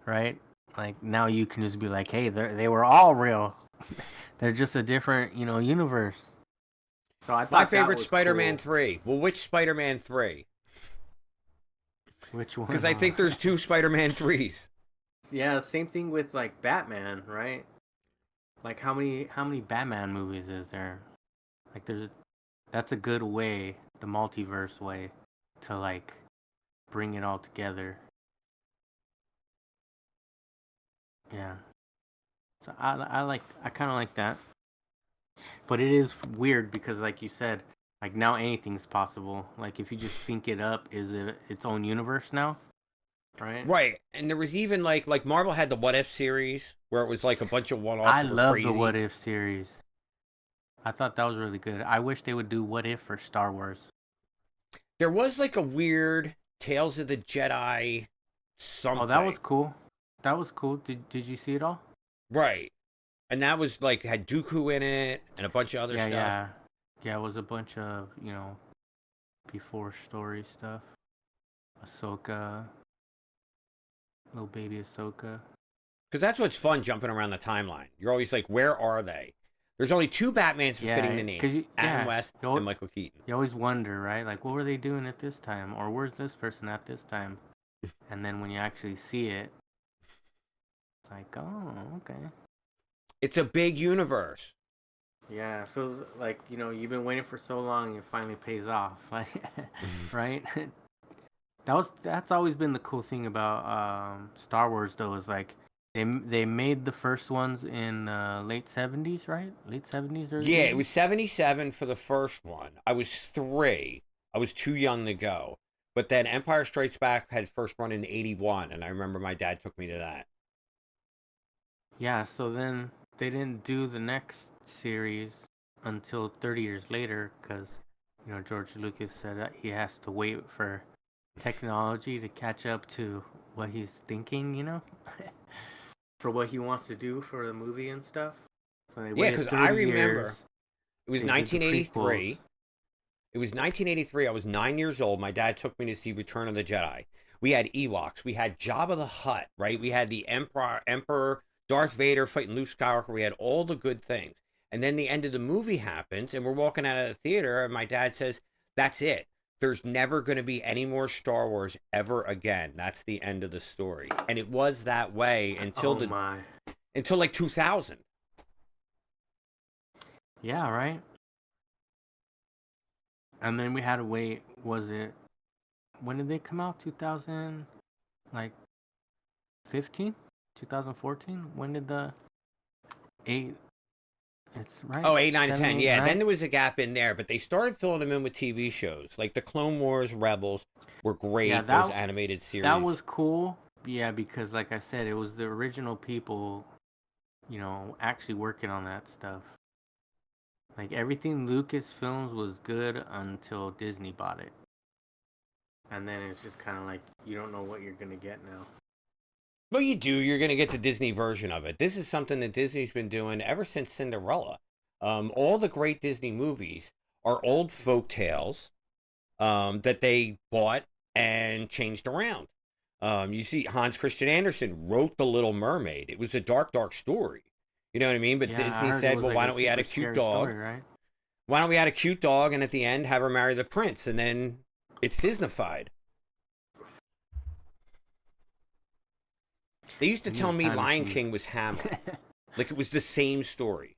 right? Like now you can just be like, hey, they were all real. They're just a different, universe. So I My thought that favorite was Spider-Man cool. 3. Well, which Spider-Man 3? Which Because one? I think there's two Spider-Man 3s. Yeah, same thing with like Batman, right? Like how many Batman movies is there? Like that's a good way, the multiverse way, to like bring it all together. Yeah. So I kind of like that. But it is weird because like you said, like now anything's possible. Like if you just think it up, is it its own universe now? Right? Right. And there was even like Marvel had the What If series where it was like a bunch of one-offs I that were love the What crazy. If series. I thought that was really good. I wish they would do What If for Star Wars. There was like a weird Tales of the Jedi Oh, that something. was cool. That was cool. Did you see it all? Right. And that was like had Dooku in it and a bunch of other Yeah, stuff. yeah. Yeah, it was a bunch of, before story stuff. Ahsoka, little baby Ahsoka. Because that's what's fun jumping around the timeline. You're always like, where are they? There's only two Batmans befitting Yeah, the name: cause Adam West and you Michael Keaton. always wonder, right? Like, what were they doing at this time, or where's this person at this time? And then when you actually see it, it's like, oh, okay. It's a big universe. Yeah, it feels like you've been waiting for so long, and it finally pays off, like, right? That's always been the cool thing about Star Wars, though, is like they made the first ones in late 70s, right? Late 70s, early Yeah, it 80s. was 77 for the first one. I was 3. I was too young to go. But then Empire Strikes Back had first run in 81, and I remember my dad took me to that. Yeah, so then they didn't do the next series until 30 years later because, George Lucas said that he has to wait for technology to catch up to what he's thinking, for what he wants to do for the movie and stuff. So they Yeah, waited because I 30 remember years. it was They did the prequels. 1983. It was 1983. I was 9 years old. My dad took me to see Return of the Jedi. We had Ewoks. We had Jabba the Hutt, right? We had the Emperor Darth Vader fighting Luke Skywalker. We had all the good things. And then the end of the movie happens, and we're walking out of the theater, and my dad says, "That's it. There's never going to be any more Star Wars ever again. That's the end of the story." And it was that way Oh my. until like 2000. Yeah, right? And then we had to wait. Was it. When did they come out? 2000. Like 15? 2014? When did the 8. It's right. Oh, 8, 9, and 7, 10. 8, Yeah, then 9. there was a gap in there, but they started filling them in with TV shows. Like the Clone Wars Rebels were Yeah, great, those animated that series. was cool. Yeah, because like I said, it was the original people, actually working on that stuff. Like everything Lucasfilms was good until Disney bought it. And then it's just kind of like you don't know what you're going to get now. Well, you do. You're going to get the Disney version of it. This is something that Disney's been doing ever since Cinderella. All the great Disney movies are old folk tales that they bought and changed around. You see, Hans Christian Andersen wrote The Little Mermaid. It was a dark, dark story. You know what I mean? But Yeah, I Disney heard it said, was well, like why a don't we add super a cute scary dog? story, right? Why don't we add a cute dog and at the end have her marry the prince? And then it's Disneyfied. They used to We need tell a me time Lion machine. King was Hamlet. Like it was the same story.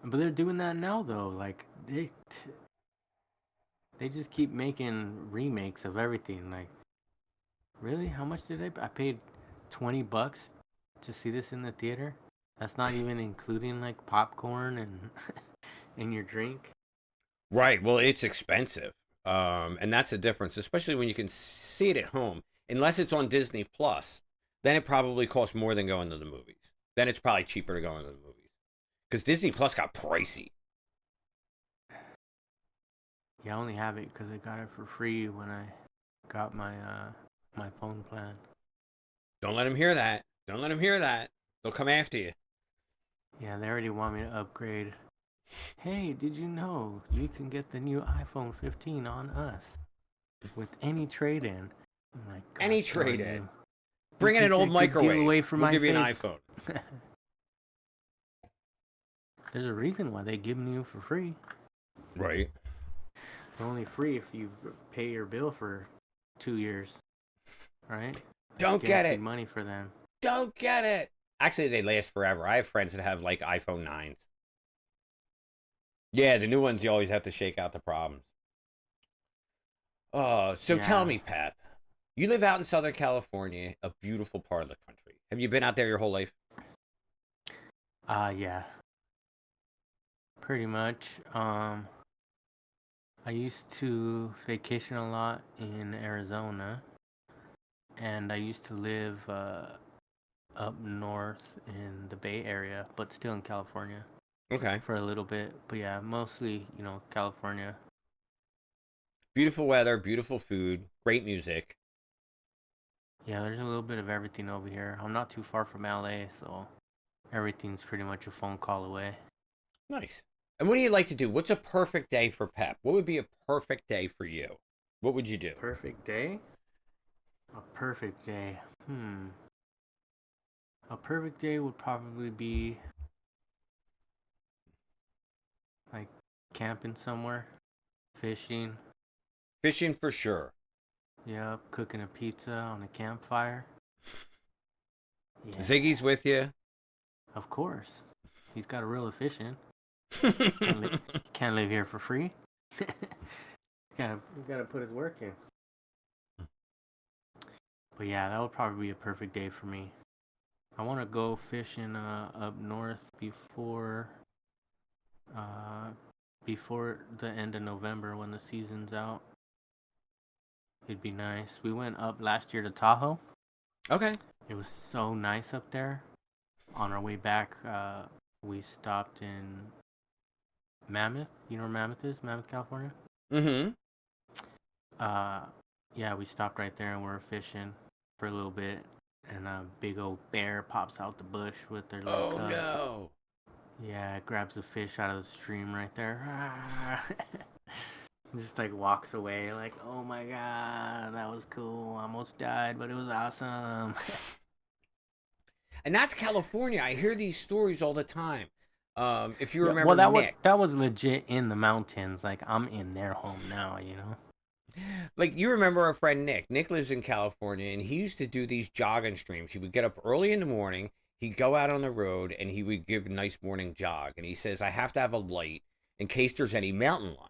But they're doing that now though. Like they just keep making remakes of everything. Like, really? How much did I paid $20 to see this in the theater? That's not even including like popcorn and and your drink. Right. Well, it's expensive. And that's the difference, especially when you can see it at home. Unless it's on Disney Plus, then it probably costs more than going to the movies. Then it's probably cheaper to go into the movies. Because Disney Plus got pricey. Yeah, I only have it because I got it for free when I got my phone plan. Don't let them hear that. Don't let them hear that. They'll come after you. Yeah, they already want me to upgrade. Hey, did you know you can get the new iPhone 15 on us with any trade-in? My Any gosh, trade Jordan, in. you Bring in an took old that good deal microwave. away from We'll my give you an face. iPhone. There's a reason why they give you for free. Right. They're only free if you pay your bill for 2 years, right? Don't get it. Money for them. Don't get it. Actually, they last forever. I have friends that have like iPhone 9s. Yeah, the new ones, you always have to shake out the problems. So tell me, Pep, you live out in Southern California, a beautiful part of the country. Have you been out there your whole life? Yeah. Pretty much. I used to vacation a lot in Arizona, and I used to live up north in the Bay Area, but still in California Okay. for a little bit. But yeah, mostly, California. Beautiful weather, beautiful food, great music. Yeah, there's a little bit of everything over here. I'm not too far from LA, so everything's pretty much a phone call away. Nice. And what do you like to do? What's a perfect day for Pep? What would be a perfect day for you? What would you do? Perfect day? A perfect day. A perfect day would probably be like camping somewhere, fishing. Fishing for sure. Yep, cooking a pizza on a campfire. Yeah, Ziggy's with you. of course. He's got a real efficient. All Can't live here for free. gotta put his work in. But yeah, that would probably be a perfect day for me. I want to go fishing up north uh, before the end of November when the season's out. It'd be nice. We went up last year to Tahoe. Okay. It was so nice up there. On our way back, we stopped in Mammoth. You know where Mammoth is? Mammoth, California? Mm-hmm. Yeah, we stopped right there and we were fishing for a little bit. And a big old bear pops out the bush with their little Oh, cub. no. Yeah, it grabs a fish out of the stream right there. Just like walks away like, oh my god, that was cool. I almost died, but it was awesome. And that's California. I hear these stories all the time. If you Yeah, remember well, Nick. that was legit in the mountains. Like, I'm in their home now, Like, you remember our friend Nick. Nick lives in California, and he used to do these jogging streams. He would get up early in the morning, he'd go out on the road, and he would give a nice morning jog. And he says, I have to have a light in case there's any mountain lions.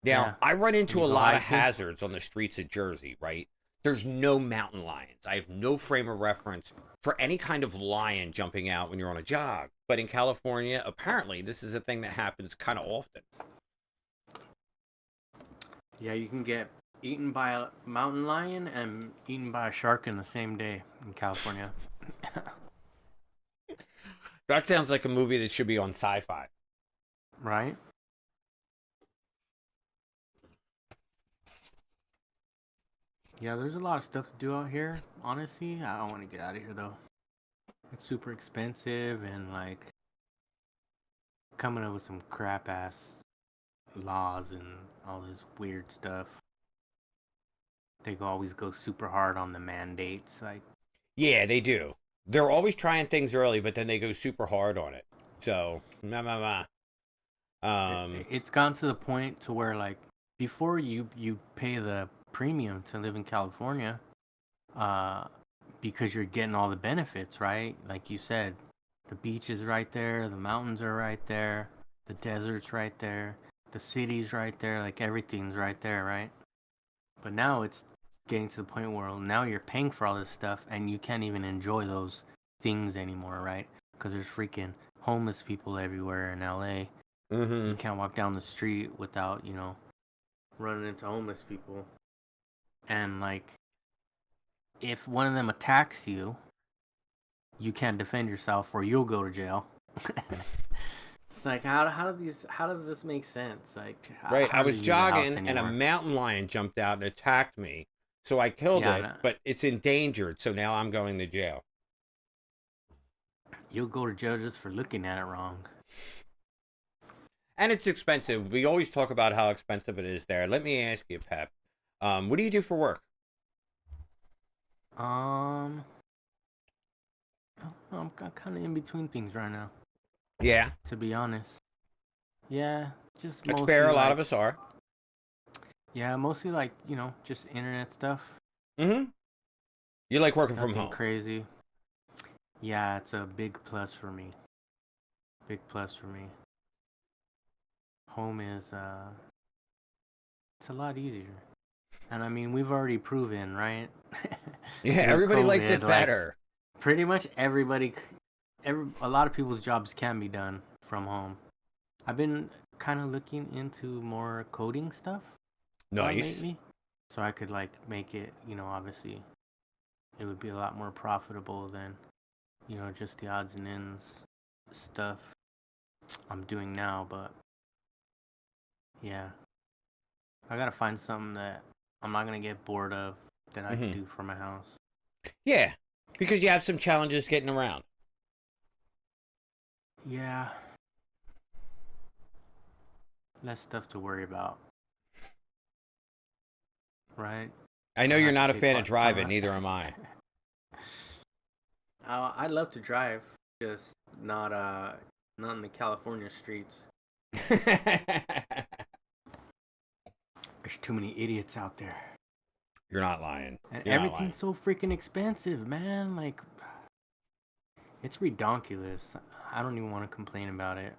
Now, Yeah. I run into You a go lot of hiking? hazards on the streets of Jersey, right? There's no mountain lions. I have no frame of reference for any kind of lion jumping out when you're on a jog. But in California, apparently, this is a thing that happens kind of often. Yeah, you can get eaten by a mountain lion and eaten by a shark in the same day in California. That sounds like a movie that should be on sci-fi. Right? Yeah, there's a lot of stuff to do out here. Honestly, I don't want to get out of here though. It's super expensive and like coming up with some crap ass laws and all this weird stuff. They always go super hard on the mandates. Like, Yeah, they do. They're always trying things early, but then they go super hard on it. So, it's gone to the point to where like before you pay the premium to live in California, uh, because you're getting all the benefits, right? Like you said, the beach is right there, the mountains are right there, the desert's right there, the city's right there, like everything's right there, right? But now it's getting to the point where now you're paying for all this stuff and you can't even enjoy those things anymore, right? Because there's freaking homeless people everywhere in LA. You can't walk down the street without, running into homeless people. And like, if one of them attacks you, you can't defend yourself or you'll go to jail. It's like how does this make sense? Like, right. I hardly was leave the house jogging and a anymore. mountain lion jumped out and attacked me. So I killed Yeah, it, no. but it's endangered. So now I'm going to jail. You'll go to jail just for looking at it wrong. And it's expensive. We always talk about how expensive it is there. Let me ask you, Pep. What do you do for work? Um, I'm kind of in between things right now, Yeah, to be honest. Yeah, just that's fair. mostly A lot like, of us are. mostly like, just internet stuff. Mm-hmm. You like working from Nothing home. crazy. Yeah, it's a big plus for me. Big plus for me. Home is it's a lot easier. And I mean, we've already proven, right? Yeah, Through everybody likes COVID, it like better. pretty much a lot of people's jobs can be done from home. I've been kind of looking into more coding stuff Nice. lately, so I could like make it, obviously it would be a lot more profitable than, just the odds and ends stuff I'm doing now, but yeah, I gotta find something that I'm not gonna get bored of that I could Mm-hmm. do for my house. Yeah, because you have some challenges getting around. Yeah, less stuff to worry about, right? I know I don't you're have to not a pay fan of part. I don't driving. have. Neither am I. I love to drive, just not in the California streets. There's too many idiots out there, You're not lying. and You're not lying. everything's so freaking expensive, man. Like, it's redonkulous. I don't even want to complain about it.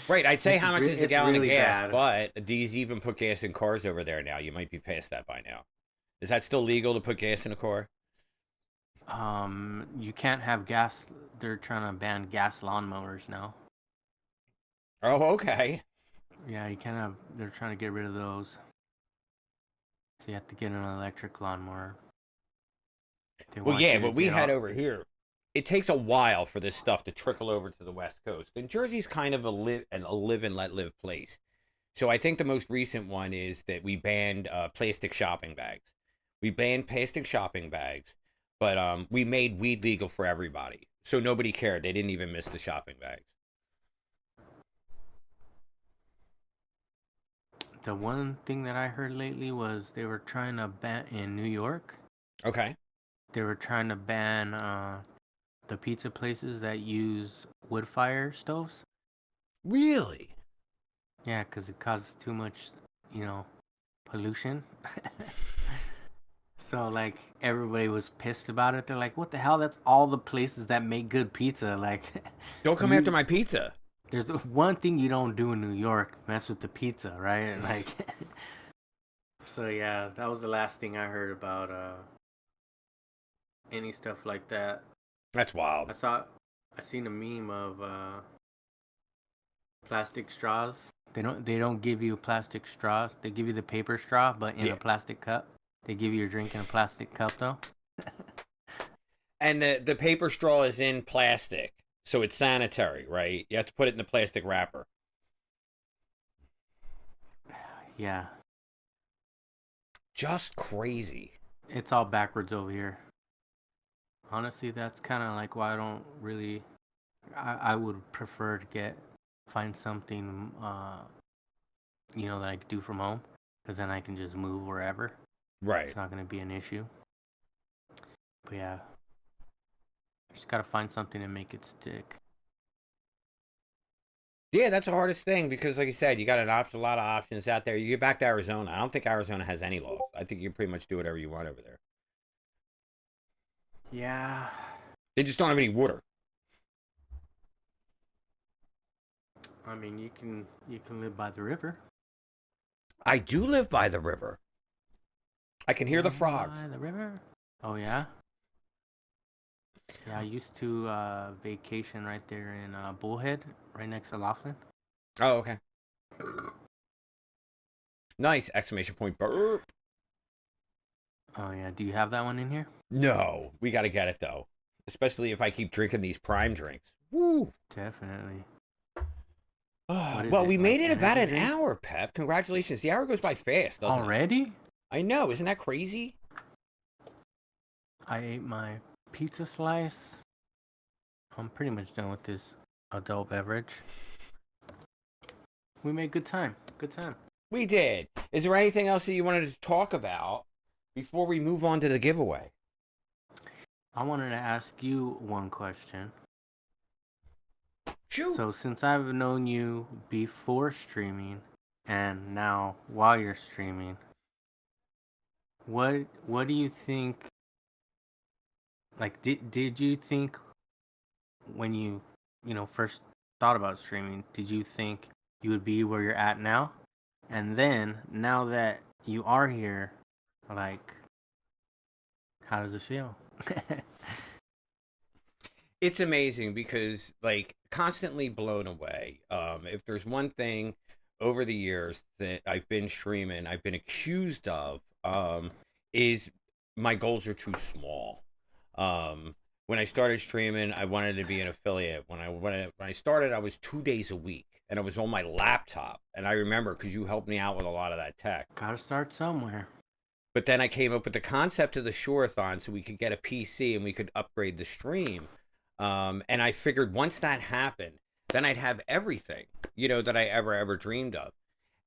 Right, I'd say how much is a It's gallon of really gas, bad. but do you even put gas in cars over there now? You might be past that by now. Is that still legal to put gas in a car? You can't have gas. They're trying to ban gas lawnmowers now. Oh, okay. Yeah, you can't have. They're trying to get rid of those. So you have to get an electric lawnmower. They Well, want yeah, you to what we get had all. over here, it takes a while for this stuff to trickle over to the West Coast. And Jersey's kind of a live and let live place. So I think the most recent one is that we banned plastic shopping bags. We banned plastic shopping bags, but we made weed legal for everybody. So nobody cared. They didn't even miss the shopping bags. The one thing that I heard lately was they were trying to ban in New York. Okay. They were trying to ban the pizza places that use wood fire stoves. Really? Yeah, because it causes too much, you know, pollution. So like everybody was pissed about it. They're like, "What the hell? That's all the places that make good pizza." Like, Don't come after you my pizza. there's one thing you don't do in New York: mess with the pizza, right? Like, so yeah, that was the last thing I heard about any stuff like that. That's wild. I seen a meme of plastic straws. They don't give you plastic straws. They give you the paper straw, but in Yeah. a plastic cup. They give you your drink in a plastic cup though. And the paper straw is in plastic. So it's sanitary, right? You have to put it in the plastic wrapper. Yeah, Just crazy. it's all backwards over here. Honestly, that's kind of like why I don't really. I would prefer to find something that I could do from home, because then I can just move wherever. Right. It's not gonna be an issue. But yeah, I just gotta find something and make it stick. Yeah, that's the hardest thing because, like you said, you got a lot of options out there. You get back to Arizona. I don't think Arizona has any laws. I think you can pretty much do whatever you want over there. Yeah, They just don't have any water. I mean you can live by the river. I do live by the river. I can hear the Live frogs. by the river. Oh yeah. Yeah, I used to vacation right there in Bullhead, right next to Laughlin. Oh, okay. Nice! Exclamation point. Burp. Oh yeah, do you have that one in here? No, we got to get it though. Especially if I keep drinking these prime drinks. Woo. Definitely. What is Well, it, we like made it about energy an drink? hour, Pep. Congratulations. The hour goes by fast, doesn't it? Already? I know. Isn't that crazy? I ate my pizza slice. I'm pretty much done with this adult beverage. We made good time. Good time. We did. Is there anything else that you wanted to talk about before we move on to the giveaway? I wanted to ask you one question. Shoot. So, since I've known you before streaming and now while you're streaming, what do you think? Like, did you think when you first thought about streaming, did you think you would be where you're at now? And then now that you are here, like, how does it feel? It's amazing because like constantly blown away. If there's one thing over the years that I've been streaming, I've been accused of, is my goals are too small. Um, when I started streaming, I wanted to be an affiliate. When I started, I was 2 days a week, and I was on my laptop. And I remember because you helped me out with a lot of that tech. Gotta start somewhere. But then I came up with the concept of the Shoreathon so we could get a PC and we could upgrade the stream. And I figured once that happened, then I'd have everything, that I ever dreamed of.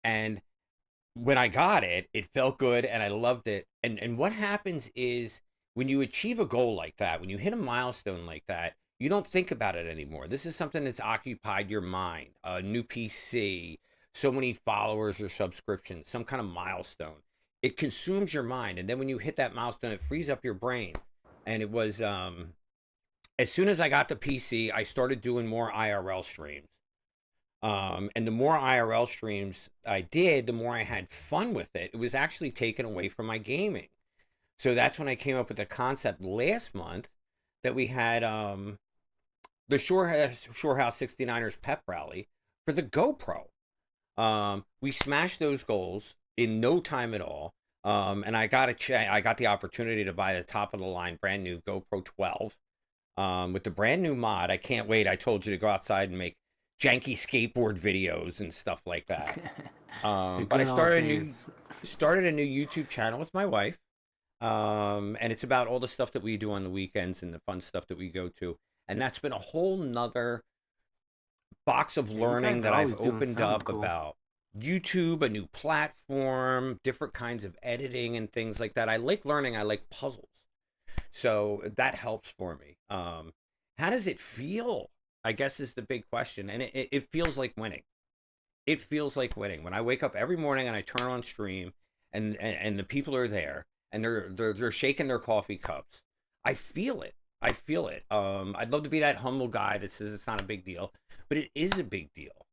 And when I got it, it felt good and I loved it. And what happens is when you achieve a goal like that, when you hit a milestone like that, you don't think about it anymore. This is something that's occupied your mind. A new PC, so many followers or subscriptions, some kind of milestone. It consumes your mind. And then when you hit that milestone, it frees up your brain. And it was as soon as I got the PC, I started doing more IRL streams. And the more IRL streams I did, the more I had fun with it. It was actually taken away from my gaming. So that's when I came up with the concept last month that we had the Shorehouse 69ers pep rally for the GoPro. We smashed those goals in no time at all. And I got the opportunity to buy the top of the line brand new GoPro 12 with the brand new mod. I can't wait. I told you to go outside and make janky skateboard videos and stuff like that. But I started a new YouTube channel with my wife. And it's about all the stuff that we do on the weekends and the fun stuff that we go to. And that's been a whole nother box of learning that I've opened up cool. About YouTube, a new platform, different kinds of editing and things like that. I like learning. I like puzzles. So that helps for me. How does it feel? I guess is the big question. And it feels like winning. It feels like winning. When I wake up every morning and I turn on stream and the people are there and they're shaking their coffee cups. I feel it. I feel it. I'd love to be that humble guy that says it's not a big deal, but it is a big deal.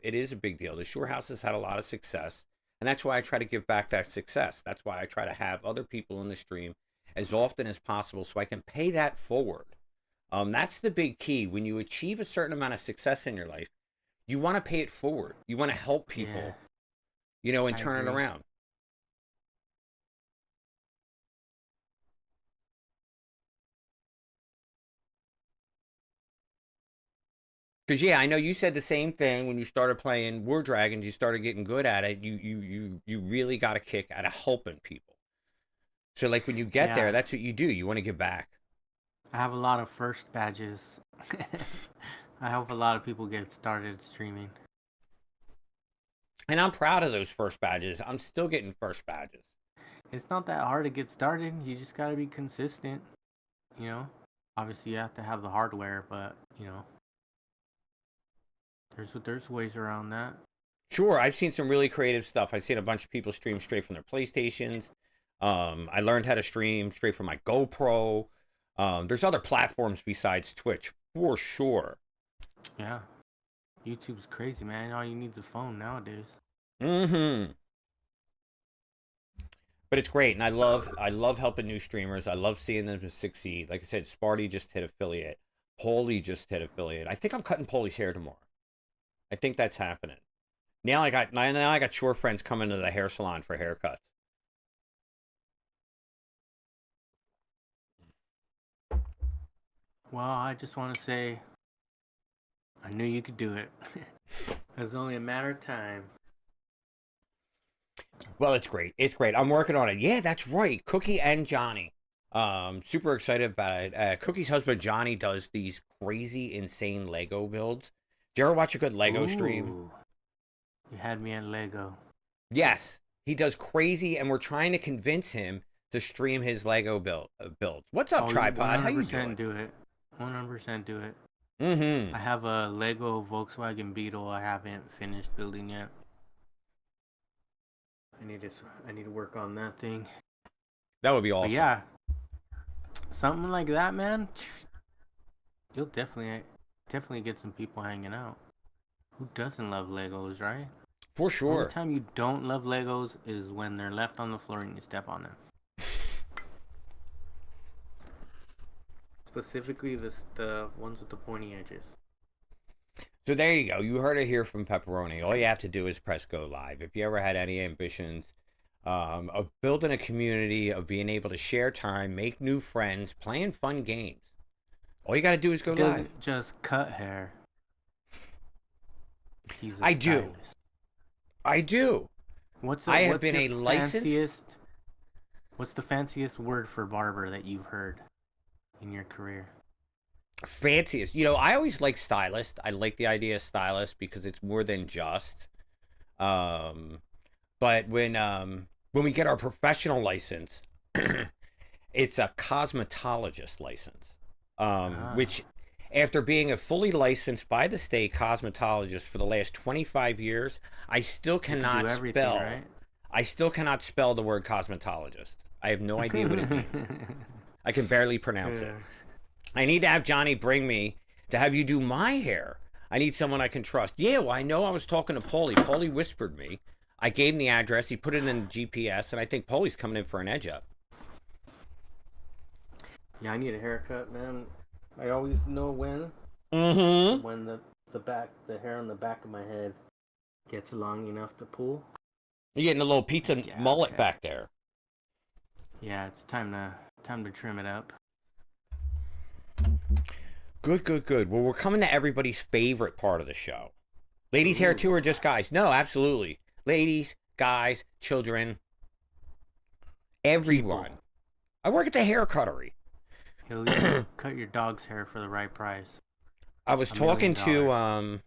It is a big deal. The Shore House has had a lot of success, and that's why I try to give back that success. That's why I try to have other people in the stream as often as possible so I can pay that forward. That's the big key. When you achieve a certain amount of success in your life, you want to pay it forward. You want to help people, and turn it around. Because I know you said the same thing when you started playing War Dragons. You started getting good at it. You really got a kick out of helping people. So like when you get there, that's what you do. You want to give back. I have a lot of first badges. I hope a lot of people get started streaming. And I'm proud of those first badges. I'm still getting first badges. It's not that hard to get started. You just got to be consistent. Obviously you have to have the hardware, but there's ways around that. Sure, I've seen some really creative stuff. I've seen a bunch of people stream straight from their PlayStations. I learned how to stream straight from my GoPro. There's other platforms besides Twitch, for sure. Yeah. YouTube's crazy, man. All you need is a phone nowadays. Mm-hmm. But it's great, and I love helping new streamers. I love seeing them succeed. Like I said, Sparty just hit affiliate. Paulie just hit affiliate. I think I'm cutting Paulie's hair tomorrow. I think that's happening. Now I got Shore friends coming to the hair salon for haircuts. Well, I just want to say, I knew you could do it. It's only a matter of time. Well, it's great. It's great. I'm working on it. Yeah, that's right. Cookie and Johnny. Super excited about it. Cookie's husband Johnny does these crazy, insane Lego builds. Do you ever watch a good Lego stream? You had me at Lego. Yes, he does crazy, and we're trying to convince him to stream his Lego builds. What's up, Tripod? How you 100% doing? do it. 100% do it. Mm-hmm. I have a Lego Volkswagen Beetle I haven't finished building yet. I need to work on that thing. That would be awesome. But yeah, something like that, man. You'll definitely get some people hanging out. Who doesn't love Legos, right? For The sure. only time you don't love Legos is when they're left on the floor and you step on them. Specifically, the ones with the pointy edges. So there you go. You heard it here from Pepperoni. All you have to do is press go live. If you ever had any ambitions of building a community, of being able to share time, make new friends, playing fun games, all you got to do is go He live. doesn't just cut hair. He's a I do. stylist. I do. What's the fanciest word for barber that you've heard in your career? Fanciest. You know, I always like stylist. I like the idea of stylist because it's more than just. But when we get our professional license, it's a cosmetologist license, which after being a fully licensed by the state cosmetologist for the last 25 years, I still cannot spell. Right? I still cannot spell the word cosmetologist. I have no idea what it means. I can barely pronounce it. I need to have Johnny bring me to have you do my hair. I need someone I can trust. Yeah, well, I know I was talking to Paulie. Paulie whispered me. I gave him the address. He put it in the GPS, and I think Paulie's coming in for an edge up. Yeah, I need a haircut, man. I always know when. Mm-hmm. When the hair on the back of my head gets long enough to pull. You're getting a little pizza mullet back there. Yeah, it's time to trim it up. Good. Well, we're coming to everybody's favorite part of the show. Ladies' hair too, or just guys? No, absolutely. Ladies, guys, children, everyone. People. I work at the hair cuttery. He'll even cut your dog's hair for the right price. I was talking to him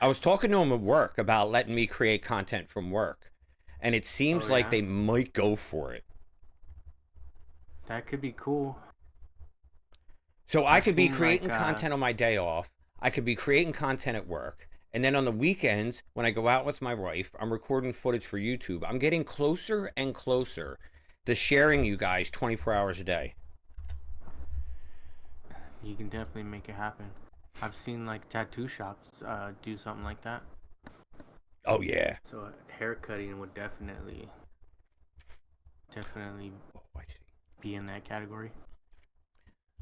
at work about letting me create content from work, and it seems like they might go for it. That could be cool. So I could be creating content on my day off. I could be creating content at work. And then on the weekends, when I go out with my wife, I'm recording footage for YouTube. I'm getting closer and closer to sharing you guys 24 hours a day. You can definitely make it happen. I've seen like tattoo shops do something like that. Oh, yeah. So hair cutting would definitely be in that category.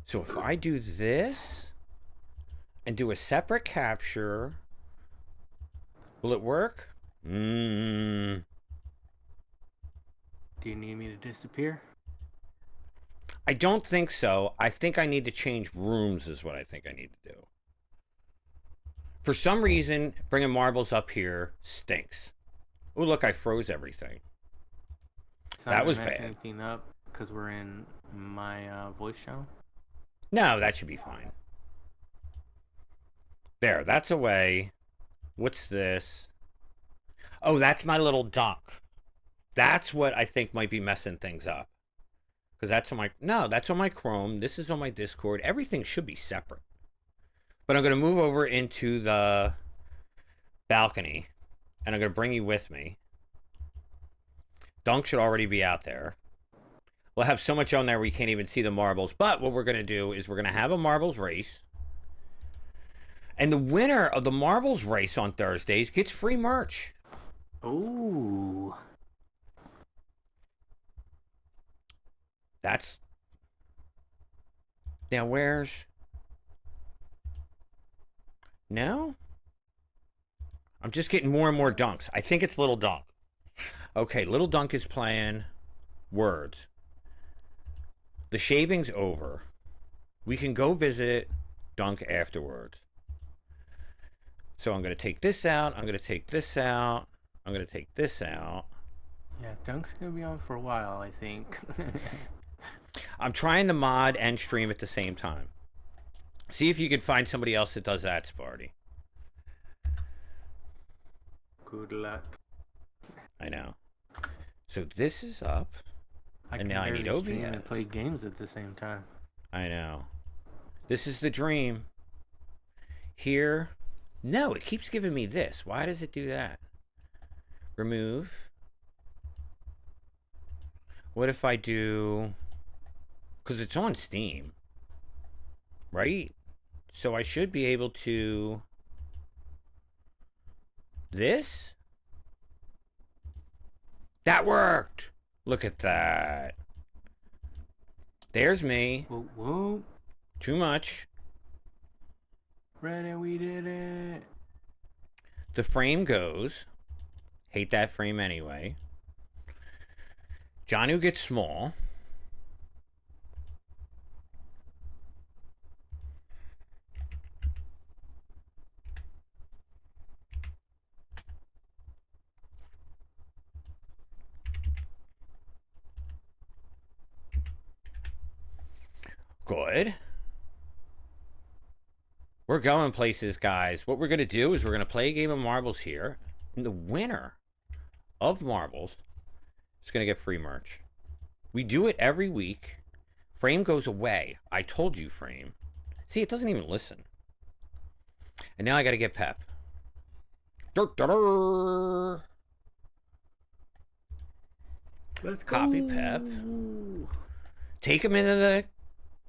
So if I do this and do a separate capture, will it work? Do you need me to disappear? I don't think so. I think I need to change rooms is what I think I need to do. For some reason, bringing marbles up here stinks. Oh, look, I froze everything. That was bad. Anything up because we're in my voice show? No, that should be fine. There, that's away. What's this? Oh, that's my little dunk. That's what I think might be messing things up. Because that's on my... No, that's on my Chrome. This is on my Discord. Everything should be separate. But I'm going to move over into the balcony. And I'm going to bring you with me. Dunk should already be out there. We'll have so much on there we can't even see the marbles. But what we're going to do is we're going to have a marbles race. And the winner of the marbles race on Thursdays gets free merch. Ooh. That's... Now where's... No? I'm just getting more and more dunks. I think it's Little Dunk. Okay, Little Dunk is playing words. The shaving's over. We can go visit Dunk afterwards. So I'm going to take this out. I'm going to take this out. I'm going to take this out. Yeah, Dunk's going to be on for a while, I think. I'm trying to mod and stream at the same time. See if you can find somebody else that does that, Sparty. Good luck. I know. So this is up. I And can now I barely need stream and OBS. play games at the same time. I know. This is the dream. Here. No, it keeps giving me this. Why does it do that? Remove. What if I do... Because it's on Steam. Right? So I should be able to... This? That worked! Look at that. There's me. Whoa, whoa. Too much. Ready, we did it. The frame goes. Hate that frame anyway. Johnu gets small. Good. We're going places, guys. What we're going to do is we're going to play a game of marbles here. And the winner of marbles is going to get free merch. We do it every week. Frame goes away. I told you, Frame. See, it doesn't even listen. And now I got to get Pep. Let's go. Copy Pep. Take him into the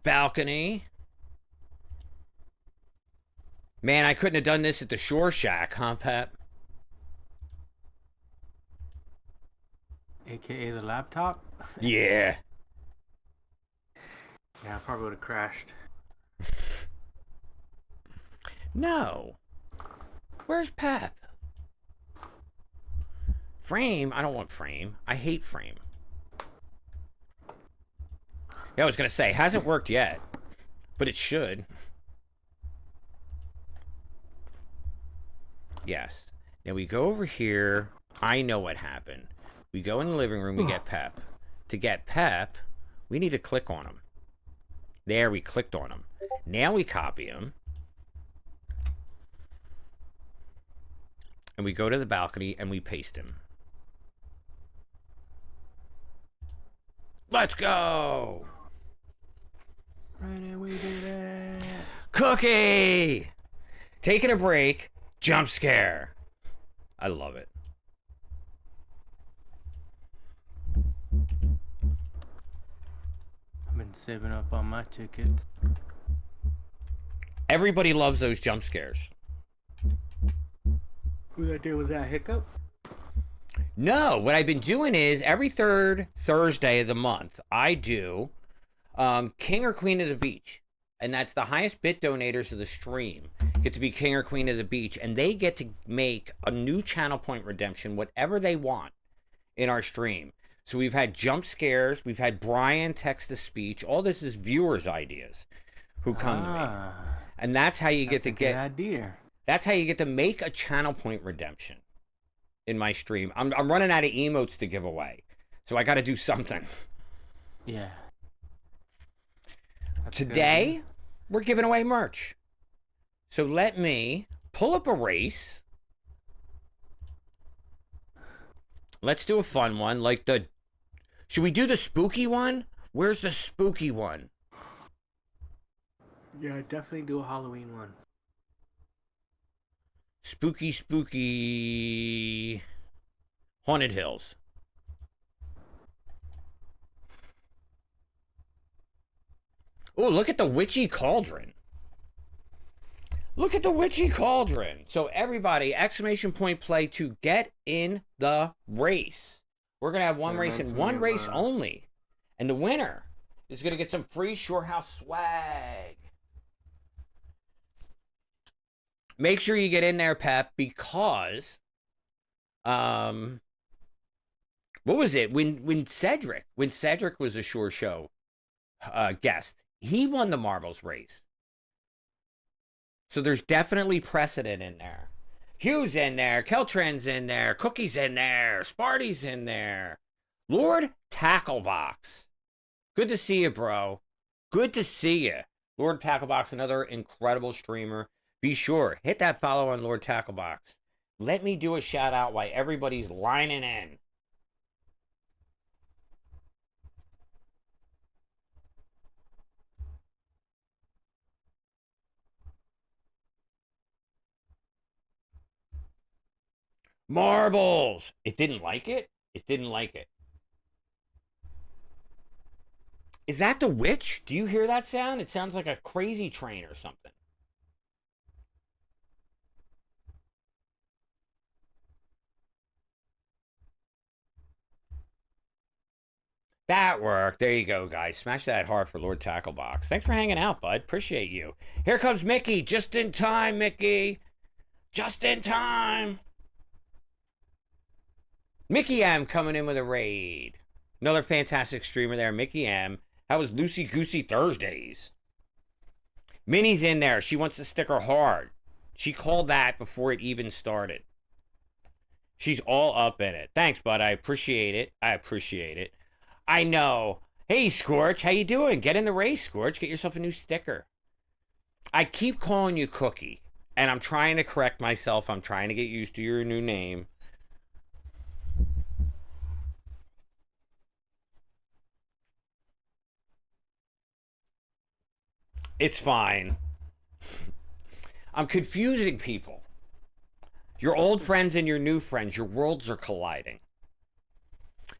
balcony. Man, I couldn't have done this at the Shore Shack, huh, Pep? AKA the laptop? Yeah. Yeah, I probably would have crashed. No. Where's Pep? Frame? I don't want Frame. I hate Frame. Yeah, I was going to say, hasn't worked yet. But it should. Yes. Now we go over here. I know what happened. We go in the living room, we get Pep. To get Pep, we need to click on him. There, we clicked on him. Now we copy him. And we go to the balcony and we paste him. Let's go! Ready, we did it. Cookie! Taking a break. Jump scare. I love it. I've been saving up on my tickets. Everybody loves those jump scares. Who that did was that Hiccup? No, what I've been doing is every third Thursday of the month, I do King or Queen of the Beach. And that's the highest bit donators of the stream get to be King or Queen of the Beach. And they get to make a new channel point redemption, whatever they want in our stream. So we've had jump scares. We've had Brian text to speech. All this is viewers' ideas who come to me. And that's how you get to get... idea. That's how you get to make a channel point redemption in my stream. I'm running out of emotes to give away. So I got to do something. Yeah. That's Today, we're giving away merch. So let me pull up a race. Let's do a fun one. Like the... Should we do the spooky one? Where's the spooky one? Yeah, definitely do a Halloween one. Spooky, spooky... Haunted Hills. Oh, look at the witchy cauldron. Look at the witchy cauldron. So everybody, exclamation point play to get in the race. We're going to have one race and one race only. And the winner is going to get some free ShoreHouse swag. Make sure you get in there, Pep, because what was it? When Cedric was a ShoreShow guest, he won the marbles race. So there's definitely precedent in there. Hugh's in there, Keltran's in there, Cookie's in there, Sparty's in there. Lord Tacklebox. Good to see you, bro. Good to see you. Lord Tacklebox, another incredible streamer. Be sure, hit that follow on Lord Tacklebox. Let me do a shout out while everybody's lining in. Marbles. It didn't like it? It didn't like it. Is that the witch? Do you hear that sound? It sounds like a crazy train or something. That worked. There you go, guys. Smash that hard for Lord Tacklebox. Thanks for hanging out, bud. Appreciate you. Here comes Mickey. Just in time, Mickey. Just in time. Mickey M coming in with a raid. Another fantastic streamer there, Mickey M. How was Loosey Goosey Thursdays? Minnie's in there. She wants to stick her hard. She called that before it even started. She's all up in it. Thanks, bud. I appreciate it. I appreciate it. I know. Hey, Scorch. How you doing? Get in the race, Scorch. Get yourself a new sticker. I keep calling you Cookie, and I'm trying to correct myself. I'm trying to get used to your new name. It's fine. I'm confusing people. Your old friends and your new friends, your worlds are colliding.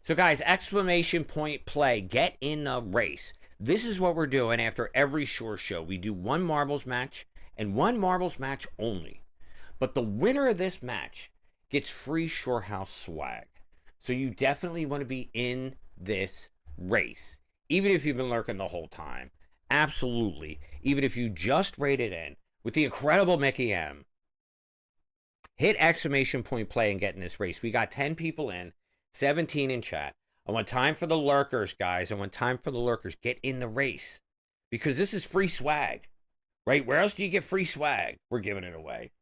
So, guys, exclamation point play. Get in the race. This is what we're doing after every ShoreShow. We do one marbles match and one marbles match only. But the winner of this match gets free ShoreHouse swag. So you definitely want to be in this race, even if you've been lurking the whole time. Absolutely. Even if you just rated in with the incredible Mickey M. Hit exclamation point play and get in this race. We got 10 people in, 17 in chat. I want time for the lurkers, guys. I want time for the lurkers. Get in the race. Because this is free swag. Right? Where else do you get free swag? We're giving it away.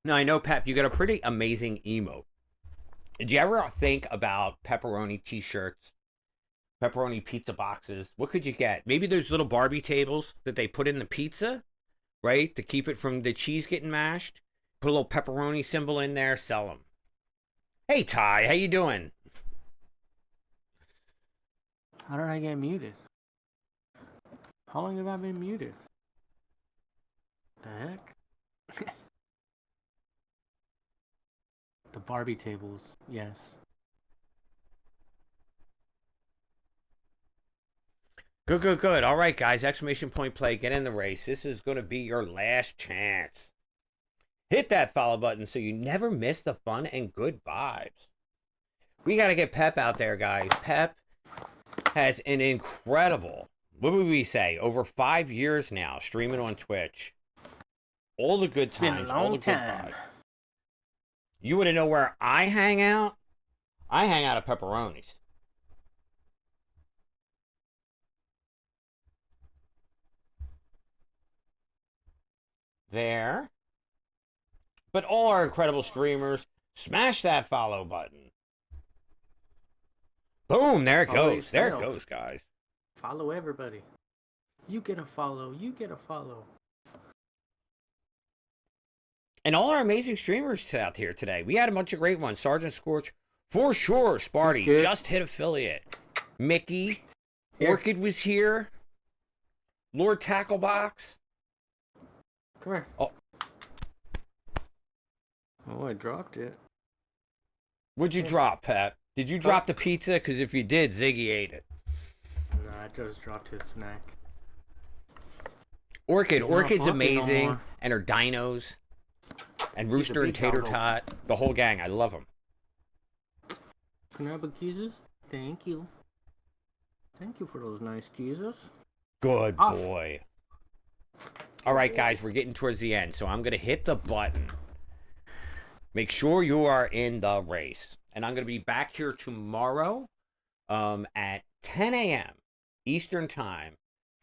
Now, I know, Pep, you got a pretty amazing emote. Did you ever think about pepperoni t-shirts, pepperoni pizza boxes? What could you get? Maybe those little Barbie tables that they put in the pizza, right? To keep it from the cheese getting mashed. Put a little pepperoni symbol in there, sell them. Hey, Ty, how you doing? How did I get muted? How long have I been muted? The heck? The Barbie tables, yes. Good, good, good. All right, guys. Exclamation point play. Get in the race. This is going to be your last chance. Hit that follow button so you never miss the fun and good vibes. We got to get Pep out there, guys. Pep has an incredible, what would we say, over 5 years now streaming on Twitch. All the good times. It's been a long time. You want to know where I hang out? I hang out at Pepperoni's. There. But all our incredible streamers, smash that follow button. Boom, there it goes. There it goes, guys. Follow everybody. You get a follow. You get a follow. And all our amazing streamers out here today. We had a bunch of great ones. Sergeant Scorch, for sure. Sparty, just hit affiliate. Mickey, here. Orchid was here. Lord Tacklebox. Come here. Oh, I dropped it. What'd you drop, Pep? Did you drop the pizza? Because if you did, Ziggy ate it. No, I just dropped his snack. Orchid's amazing. And her dinos. And Rooster and Tater Tot. The whole gang. I love them. Can I have a kisses? Thank you. Thank you for those nice kisses. Good boy. All right, guys. We're getting towards the end. So I'm going to hit the button. Make sure you are in the race. And I'm going to be back here tomorrow at 10 a.m. Eastern Time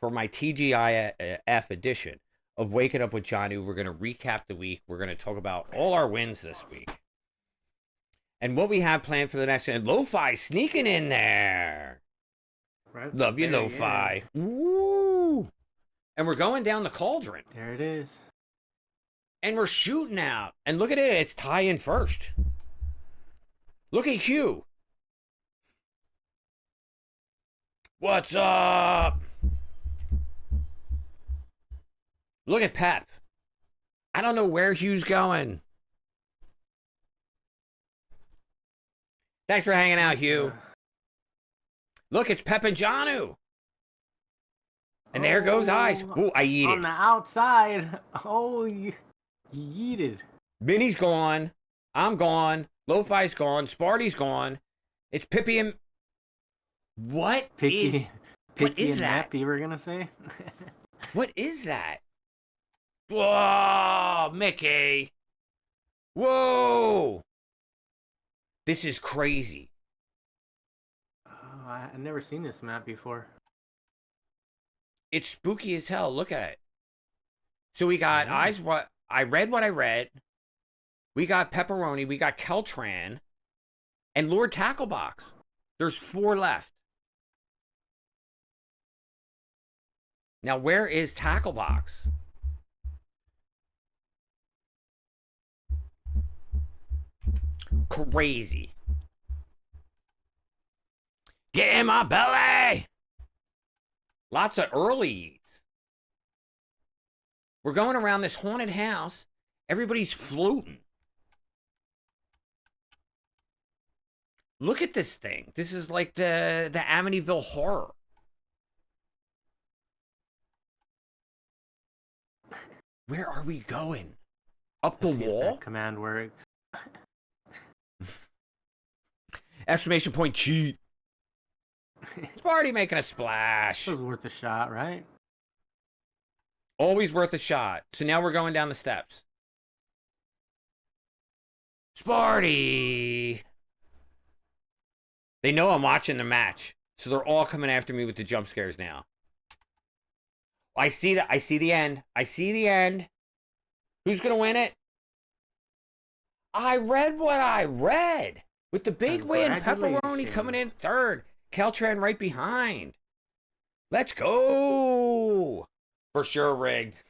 for my TGIF edition of Waking Up with Johnny. We're going to recap the week. We're going to talk about all our wins this week. And what we have planned for the next... And Lo-Fi sneaking in there. Right. Love you, Lo-Fi. Yeah. Woo! And we're going down the cauldron. There it is. And we're shooting out. And look at it. It's Ty in first. Look at Hugh. What's up? Look at Pep. I don't know where Hugh's going. Thanks for hanging out, Hugh. Look, it's Pep and Janu. And there goes Eyes. Ooh, I eat on it. the outside. Oh, you yeeted. Minnie's gone. I'm gone. Lo-Fi's gone. Sparty's gone. It's Pippi and... What is and that? Nappy, we're gonna say. What is that? Whoa, Mickey. Whoa. This is crazy. Oh, I've never seen this map before. It's spooky as hell. Look at it. So we got Eyes. What I read. We got Pepperoni. We got Keltran, and Lord Tacklebox. There's 4 left. Now, where is Tacklebox? Crazy. Get in my belly. Lots of early eats. We're going around this haunted house. Everybody's floating. Look at this thing. This is like the Amityville Horror. Where are we going? Up the wall? That command works. Exclamation point cheat. Sparty making a splash. It was worth a shot, right? Always worth a shot. So now we're going down the steps. Sparty. They know I'm watching the match. So they're all coming after me with the jump scares now. I see that. I see the end. I see the end. Who's going to win it? I read what I read. With the big win, Pepperoni coming in third. Keltran right behind. Let's go. For sure rigged.